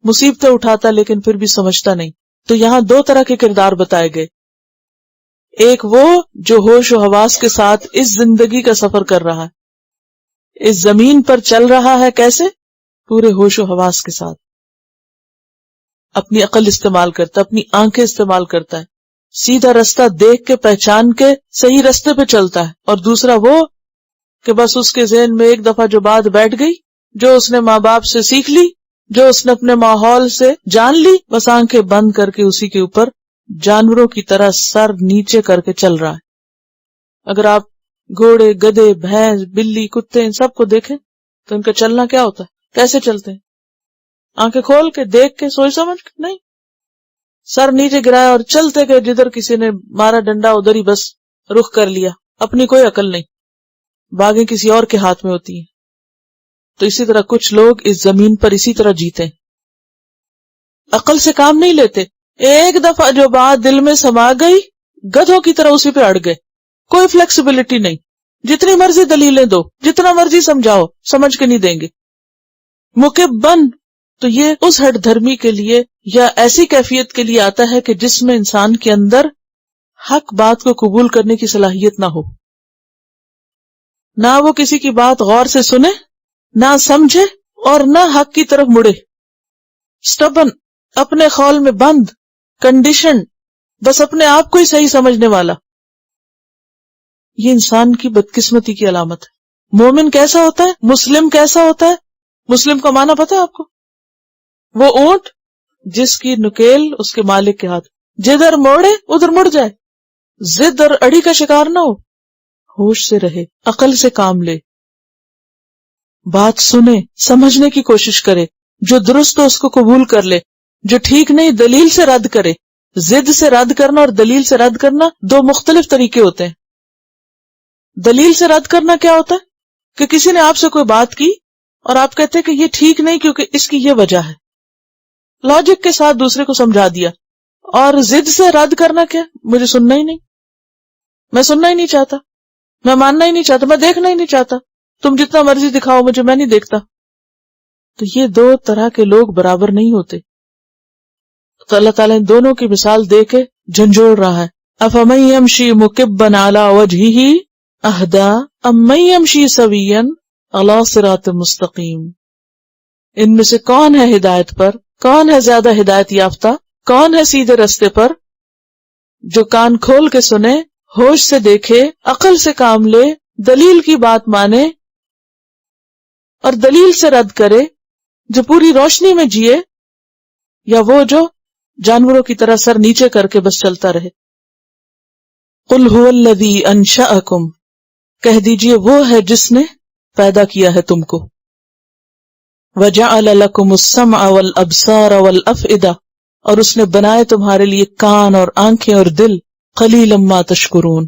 مصیبتیں اٹھاتا ہے لیکن پھر بھی سمجھتا نہیں. تو یہاں دو طرح کے کردار بتائے گئے. ایک وہ جو ہوش و حواس کے ساتھ اس زندگی کا سفر کر رہا ہے، اس زمین پر چل رہا ہے. کیسے؟ پورے ہوش و حواس کے ساتھ اپنی عقل استعمال کرتا ہے، اپنی آنکھیں استعمال کرتا ہے، سیدھا رستہ دیکھ کے پہچان کے صحیح رستے پہ چلتا ہے. اور دوسرا وہ کہ بس اس کے ذہن میں ایک دفعہ جو بات بیٹھ گئی، جو اس نے ماں باپ سے سیکھ لی، جو اس نے اپنے ماحول سے جان لی، بس آنکھیں بند کر کے اسی کے اوپر جانوروں کی طرح سر نیچے کر کے چل رہا ہے. اگر آپ گھوڑے، گدھے، بھینس، بلی، کتے ان سب کو دیکھیں تو ان کا چلنا کیا ہوتا ہے؟ کیسے چلتے ہیں؟ آنکھیں کھول کے دیکھ کے سوچ سمجھ کے نہیں، سر نیچے گرایا اور چلتے گئے، جدھر کسی نے مارا ڈنڈا ادھر ہی بس رخ کر لیا. اپنی کوئی عقل نہیں، باغیں کسی اور کے ہاتھ میں ہوتی ہیں. تو اسی طرح کچھ لوگ اس زمین پر اسی طرح جیتے ہیں، عقل سے کام نہیں لیتے. ایک دفعہ جو بات دل میں سما گئی، گدھوں کی طرح اسی پہ اڑ گئے. کوئی فلیکسیبلٹی نہیں، جتنی مرضی دلیلیں دو، جتنا مرضی سمجھاؤ، سمجھ کے نہیں دیں گے. مکبن تو یہ اس ہٹ دھرمی کے لیے یا ایسی کیفیت کے لیے آتا ہے کہ جس میں انسان کے اندر حق بات کو قبول کرنے کی صلاحیت نہ ہو، نہ وہ کسی کی بات غور سے سنے، نہ سمجھے اور نہ حق کی طرف مڑے. سٹبن، اپنے خول میں بند، کنڈیشن، بس اپنے آپ کو ہی صحیح سمجھنے والا. یہ انسان کی بدقسمتی کی علامت ہے. مومن کیسا ہوتا ہے؟ مسلم کیسا ہوتا ہے؟ مسلم کا معنی پتہ ہے آپ کو؟ وہ اونٹ جس کی نکیل اس کے مالک کے ہاتھ، جدھر موڑے ادھر مڑ جائے، ضد اور اڑی کا شکار نہ ہو، ہوش سے رہے، عقل سے کام لے، بات سنے، سمجھنے کی کوشش کرے، جو درست ہو اس کو قبول کر لے، جو ٹھیک نہیں دلیل سے رد کرے. ضد سے رد کرنا اور دلیل سے رد کرنا دو مختلف طریقے ہوتے ہیں. دلیل سے رد کرنا کیا ہوتا ہے کہ کسی نے آپ سے کوئی بات کی اور آپ کہتے کہ یہ ٹھیک نہیں کیونکہ اس کی یہ وجہ ہے، لاجک کے ساتھ دوسرے کو سمجھا دیا. اور ضد سے رد کرنا کیا؟ مجھے سننا ہی نہیں، میں سننا ہی نہیں چاہتا، میں ماننا ہی نہیں چاہتا، میں دیکھنا ہی نہیں چاہتا، تم جتنا مرضی دکھاؤ مجھے، میں نہیں دیکھتا. تو یہ دو طرح کے لوگ برابر نہیں ہوتے. تو اللہ تعالیٰ ان دونوں کی مثال دے کے جھنجھوڑ رہا ہے. افمن یمشی مکبا علی وجہہ اہدی امن یمشی سویا علی صراط مستقیم. ان میں سے کون ہے ہدایت پر، کون ہے زیادہ ہدایت یافتہ، کون ہے سیدھے رستے پر؟ جو کان کھول کے سنے، ہوش سے دیکھے، عقل سے کام لے، دلیل کی بات مانے اور دلیل سے رد کرے، جو پوری روشنی میں جیے، یا وہ جو جانوروں کی طرح سر نیچے کر کے بس چلتا رہے. قل هو الذی انشأکم، کہہ دیجئے وہ ہے جس نے پیدا کیا ہے تم کو. وجعل لکم السمع والابصار والافئدہ، اور اس نے بنائے تمہارے لیے کان اور آنکھیں اور دل. قلیلا ما تشکرون،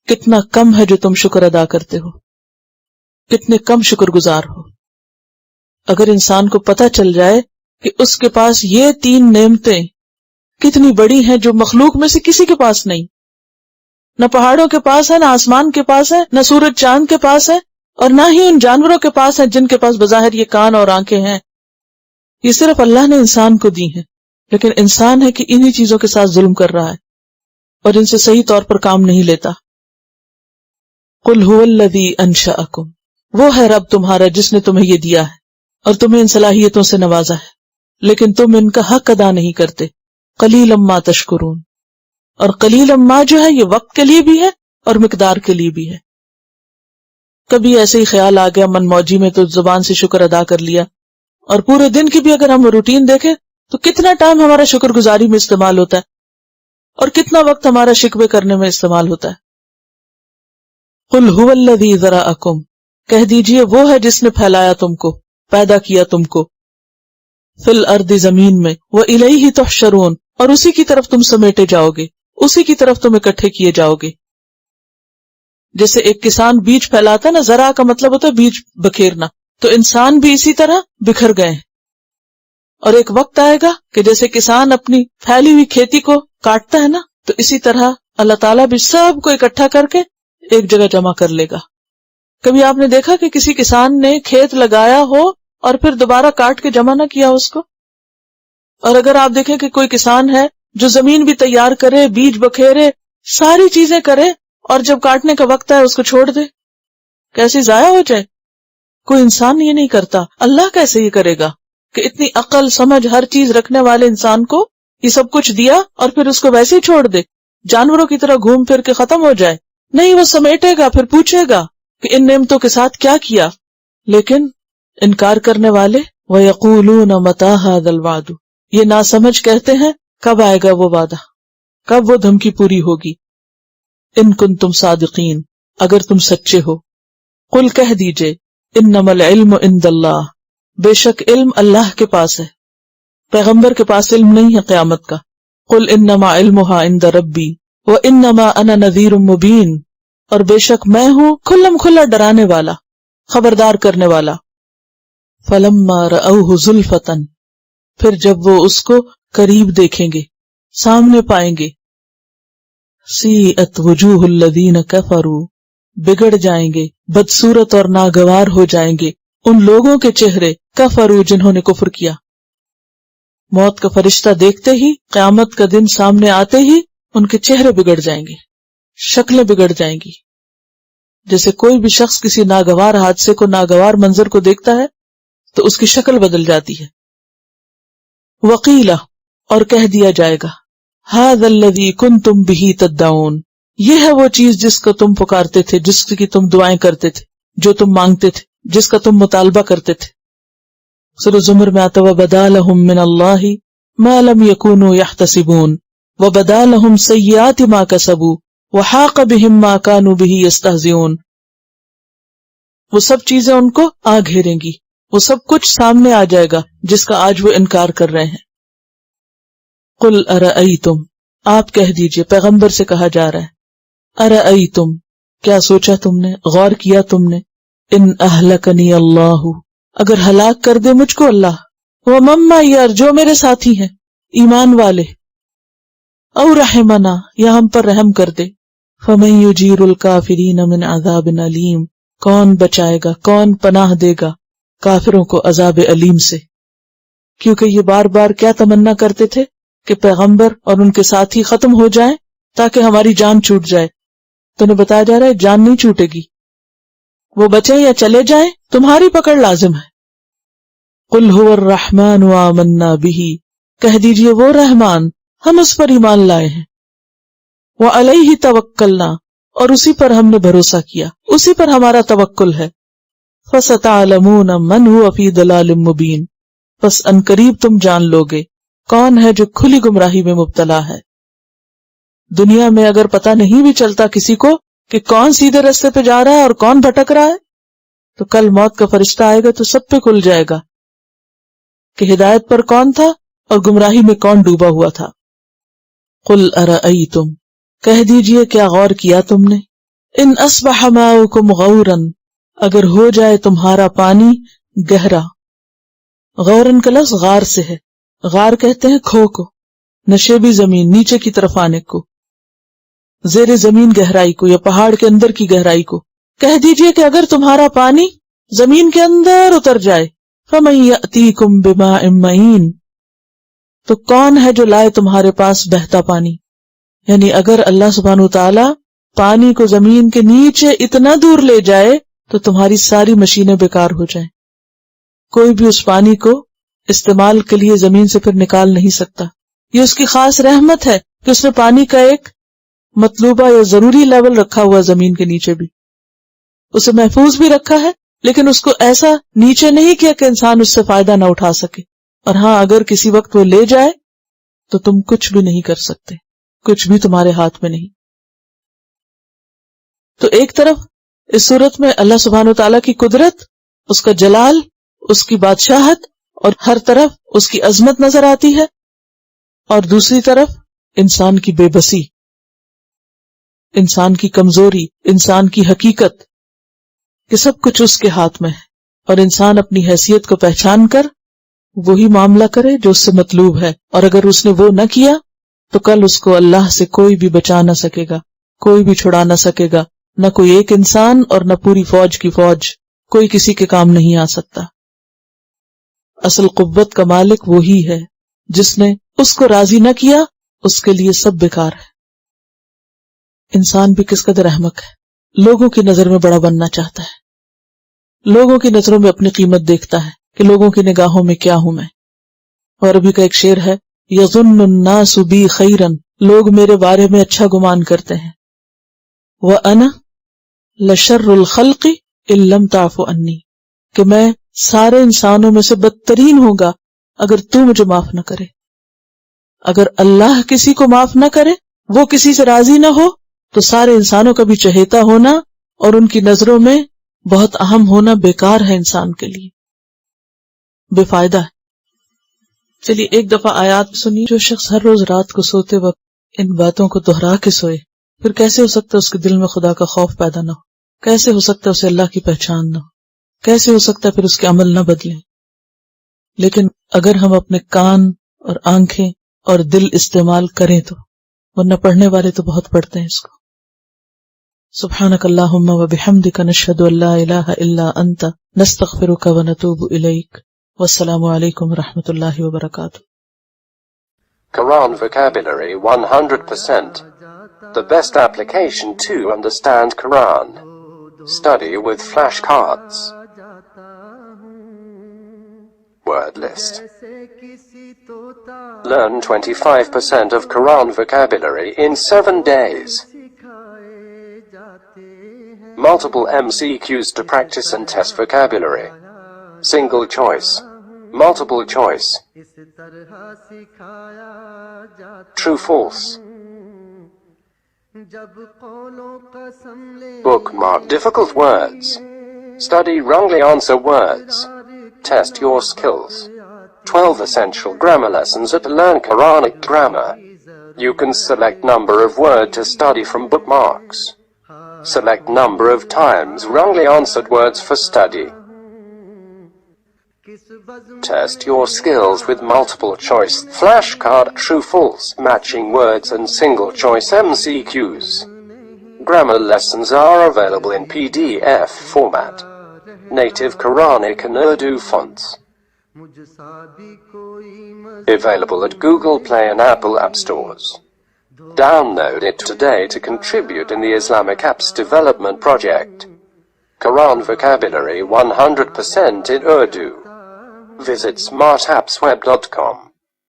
کتنا کم ہے جو تم شکر ادا کرتے ہو، کتنے کم شکر گزار ہو۔ اگر انسان کو پتہ چل جائے کہ اس کے پاس یہ 3 نعمتیں کتنی بڑی ہیں جو مخلوق میں سے کسی کے پاس نہیں، نہ پہاڑوں کے پاس ہے، نہ آسمان کے پاس ہے، نہ سورج چاند کے پاس ہے، اور نہ ہی ان جانوروں کے پاس ہے جن کے پاس بظاہر یہ کان اور آنکھیں ہیں، یہ صرف اللہ نے انسان کو دی ہیں، لیکن انسان ہے کہ انہی چیزوں کے ساتھ ظلم کر رہا ہے اور ان سے صحیح طور پر کام نہیں لیتا۔ قل هو الذی انشأکم، وہ ہے رب تمہارا جس نے تمہیں یہ دیا ہے اور تمہیں ان صلاحیتوں سے نوازا ہے، لیکن تم ان کا حق ادا نہیں کرتے۔ قلیلا ما تشکرون، اور قلیلا ما جو ہے یہ وقت کے لیے بھی ہے اور مقدار کے لیے بھی ہے۔ کبھی ایسے ہی خیال آ گیا من موجی میں تو زبان سے شکر ادا کر لیا، اور پورے دن کی بھی اگر ہم روٹین دیکھیں تو کتنا ٹائم ہمارا شکر گزاری میں استعمال ہوتا ہے اور کتنا وقت ہمارا شکوے کرنے میں استعمال ہوتا ہے۔ قل هو الذی ذرأکم، کہہ دیجئے وہ ہے جس نے پھیلایا تم کو، پیدا کیا تم کو، فی الارض زمین میں، وإلیہ تحشرون، اور اسی کی طرف تم سمیٹے جاؤ گے، اسی کی طرف تم اکٹھے کیے جاؤ گے۔ جیسے ایک کسان بیج پھیلاتا ہے نا، زرع کا مطلب ہوتا ہے بیج بکھیرنا، تو انسان بھی اسی طرح بکھر گئے ہیں، اور ایک وقت آئے گا کہ جیسے کسان اپنی پھیلی ہوئی کھیتی کو کاٹتا ہے نا، تو اسی طرح اللہ تعالیٰ بھی سب کو اکٹھا کر کے ایک جگہ جمع کر لے گا۔ کبھی آپ نے دیکھا کہ کسی کسان نے کھیت لگایا ہو اور پھر دوبارہ کاٹ کے جمع نہ کیا اس کو؟ اور اگر آپ دیکھیں کہ کوئی کسان ہے جو زمین بھی تیار کرے، بیج بکھیرے، ساری چیزیں کرے، اور جب کاٹنے کا وقت ہے اس کو چھوڑ دے، کیسی ضائع ہو جائے؟ کوئی انسان یہ نہیں کرتا، اللہ کیسے یہ کرے گا کہ اتنی عقل سمجھ ہر چیز رکھنے والے انسان کو یہ سب کچھ دیا اور پھر اس کو ویسے ہی چھوڑ دے، جانوروں کی طرح گھوم پھر کے ختم ہو جائے؟ نہیں، وہ سمیٹے گا، پھر پوچھے گا کہ ان نعمتوں کے ساتھ کیا کیا۔ لیکن انکار کرنے والے وَيَقُولُونَ مَتَىٰ هَٰذَا الْوَعْدُ، یہ ناسمجھ کہتے ہیں کب آئے گا وہ وعدہ، کب وہ دھمکی پوری ہوگی۔ ان کنتم صادقین، اگر تم سچے ہو۔ قل کہہ دیجئے انما العلم عند اللہ، بے شک علم اللہ کے پاس ہے، پیغمبر کے پاس علم نہیں ہے قیامت کا۔ قل انما علمها عند ربی وانما انا نذیر مبین، اور بے شک میں ہوں کھلم کھلا ڈرانے والا، خبردار کرنے والا۔ فلما رأوه زلفۃ، پھر جب وہ اس کو قریب دیکھیں گے، سامنے پائیں گے، سیئت وجوہ الذین کفروا، بگڑ جائیں گے، بدصورت اور ناگوار ہو جائیں گے ان لوگوں کے چہرے، کفروا جنہوں نے کفر کیا۔ موت کا فرشتہ دیکھتے ہی، قیامت کا دن سامنے آتے ہی ان کے چہرے بگڑ جائیں گے، شکلیں بگڑ جائیں گی۔ جیسے کوئی بھی شخص کسی ناگوار حادثے کو، ناگوار منظر کو دیکھتا ہے تو اس کی شکل بدل جاتی ہے۔ وقیلہ، اور کہہ دیا جائے گا، ھذا الذی کنتم بہ تدعون، یہ ہے وہ چیز جس کو تم پکارتے تھے، جس کی تم دعائیں کرتے تھے، جو تم مانگتے تھے، جس کا تم مطالبہ کرتے تھے۔ سورۃ زمر میں آتا وَبَدَا لَهُم مِّنَ اللَّهِ مَا لَمْ يَكُونُوا يَحْتَسِبُونَ وَبَدَا لَهُمْ سَيِّئَاتُ مَا كَسَبُوا وَحَاقَ بِهِم مَّا كَانُوا بِهِ يَسْتَهْزِئُونَ، وہ سب چیزیں ان کو آ گھیریں گی، وہ سب کچھ سامنے آ جائے گا جس کا آج وہ انکار کر رہے ہیں۔ قل ارأیتم، آپ کہہ دیجئے، پیغمبر سے کہا جا رہا ہے، ارأیتم، کیا سوچا تم نے، غور کیا تم نے، ان اہلکنی اللہ، اگر ہلاک کر دے مجھ کو اللہ، ومن معی، جو میرے ساتھی ہیں ایمان والے، او رحمنا، یا ہم پر رحم کر دے، فمن یجیر الکافرین من عذاب علیم، کون بچائے گا، کون پناہ دے گا کافروں کو عذاب علیم سے۔ کیونکہ یہ بار بار کیا تمنا کرتے تھے کہ پیغمبر اور ان کے ساتھی ختم ہو جائیں تاکہ ہماری جان چھوٹ جائے، تو انہیں بتایا جا رہا ہے جان نہیں چھوٹے گی، وہ بچیں یا چلے جائیں تمہاری پکڑ لازم ہے۔ قل هو الرحمن آمنا به، کہہ دیجئے وہ رحمان، ہم اس پر ایمان لائے ہیں، وعلیہ توکلنا، اور اسی پر ہم نے بھروسہ کیا، اسی پر ہمارا توکل ہے۔ فستعلمون من هو فی ضلال مبین، پس ان قریب تم جان لوگے کون ہے جو کھلی گمراہی میں مبتلا ہے۔ دنیا میں اگر پتہ نہیں بھی چلتا کسی کو کہ کون سیدھے راستے پہ جا رہا ہے اور کون بھٹک رہا ہے، تو کل موت کا فرشتہ آئے گا تو سب پہ کھل جائے گا کہ ہدایت پر کون تھا اور گمراہی میں کون ڈوبا ہوا تھا۔ قل ارأیتم، کہہ دیجئے کیا غور کیا تم نے، ان اصبح ماؤکم غورا، اگر ہو جائے تمہارا پانی گہرا. غورن کا لفظ غار سے ہے. غار کہتے ہیں کھو کو، نشیبی زمین، نیچے کی طرف آنے کو، زیر زمین گہرائی کو یا پہاڑ کے اندر کی گہرائی کو. کہہ دیجئے کہ اگر تمہارا پانی زمین کے اندر اتر جائے، فَمَن يَأْتِيكُم بِمَاءٍ مَّعِينٍ، تو کون ہے جو لائے تمہارے پاس بہتا پانی. یعنی اگر اللہ سبحانہ وتعالی پانی کو زمین کے نیچے اتنا دور لے جائے تو تمہاری ساری مشینیں بیکار ہو جائیں. کوئی بھی اس پانی کو استعمال کے لیے زمین سے پھر نکال نہیں سکتا. یہ اس کی خاص رحمت ہے کہ اس نے پانی کا ایک مطلوبہ یا ضروری لیول رکھا ہوا زمین کے نیچے بھی، اسے محفوظ بھی رکھا ہے، لیکن اس کو ایسا نیچے نہیں کیا کہ انسان اس سے فائدہ نہ اٹھا سکے. اور ہاں، اگر کسی وقت وہ لے جائے تو تم کچھ بھی نہیں کر سکتے، کچھ بھی تمہارے ہاتھ میں نہیں. تو ایک طرف اس صورت میں اللہ سبحانہ وتعالیٰ کی قدرت، اس کا جلال، اس کی بادشاہت اور ہر طرف اس کی عظمت نظر آتی ہے، اور دوسری طرف انسان کی بے بسی، انسان کی کمزوری، انسان کی حقیقت کہ سب کچھ اس کے ہاتھ میں ہے، اور انسان اپنی حیثیت کو پہچان کر وہی معاملہ کرے جو اس سے مطلوب ہے. اور اگر اس نے وہ نہ کیا تو کل اس کو اللہ سے کوئی بھی بچا نہ سکے گا، کوئی بھی چھڑا نہ سکے گا، نہ کوئی ایک انسان اور نہ پوری فوج کی فوج، کوئی کسی کے کام نہیں آ سکتا. اصل قوت کا مالک وہی ہے، جس نے اس کو راضی نہ کیا اس کے لیے سب بیکار ہے. انسان بھی کس قدر احمق ہے، لوگوں کی نظر میں بڑا بننا چاہتا ہے، لوگوں کی نظروں میں اپنی قیمت دیکھتا ہے کہ لوگوں کی نگاہوں میں کیا ہوں میں. اور ابھی کا ایک شعر ہے، یظن الناس بی خیرا، لوگ میرے بارے میں اچھا گمان کرتے ہیں، وَأَنَا لَشَرُّ الْخَلْقِ إِن لَّمْ تَعْفُ عَنِّی، کہ میں سارے انسانوں میں سے بدترین ہوگا اگر تو مجھے معاف نہ کرے. اگر اللہ کسی کو معاف نہ کرے، وہ کسی سے راضی نہ ہو، تو سارے انسانوں کا بھی چہیتا ہونا اور ان کی نظروں میں بہت اہم ہونا بیکار ہے، انسان کے لیے بے فائدہ ہے. چلیے ایک دفعہ آیات سنی. جو شخص ہر روز رات کو سوتے وقت ان باتوں کو دہرا کے سوئے، پھر کیسے ہو سکتا ہے اس کے دل میں خدا کا خوف پیدا نہ ہو؟ کیسے ہو سکتا ہے اسے اللہ کی پہچان نہ ہو؟ کیسے ہو سکتا ہے پھر اس کے عمل نہ بدلیں؟ لیکن اگر ہم اپنے کان اور آنکھیں اور دل استعمال کریں تو، ورنہ پڑھنے والے تو بہت پڑھتے ہیں اس کو. سبحانک اللہم و بحمدک نشہد ان لا الہ الا انت نستغفرک و نتوب الیک. والسلام علیکم ورحمۃ اللہ وبرکاتہ. Quran vocabulary 100%. The best application to understand Quran. Study with flashcards. Word list. Learn 25% of Quran vocabulary in 7 days. Multiple MCQs to practice and test vocabulary. Single choice. Multiple choice. True false. Bookmark difficult words. Study wrongly answer words. Test your skills. 12 essential grammar lessons at Learn Quranic Grammar. You can select number of word to study from bookmarks. Select number of times wrongly answered words for study. Test your skills with multiple choice, flashcard, true false, matching words and single choice MCQs. Grammar lessons are available in PDF format. Native Quranic and Urdu fonts. Available at Google Play and Apple App Stores. Download it today to contribute in the Islamic Apps Development Project. Quran vocabulary 100% in Urdu. Visit smartappsweb.com.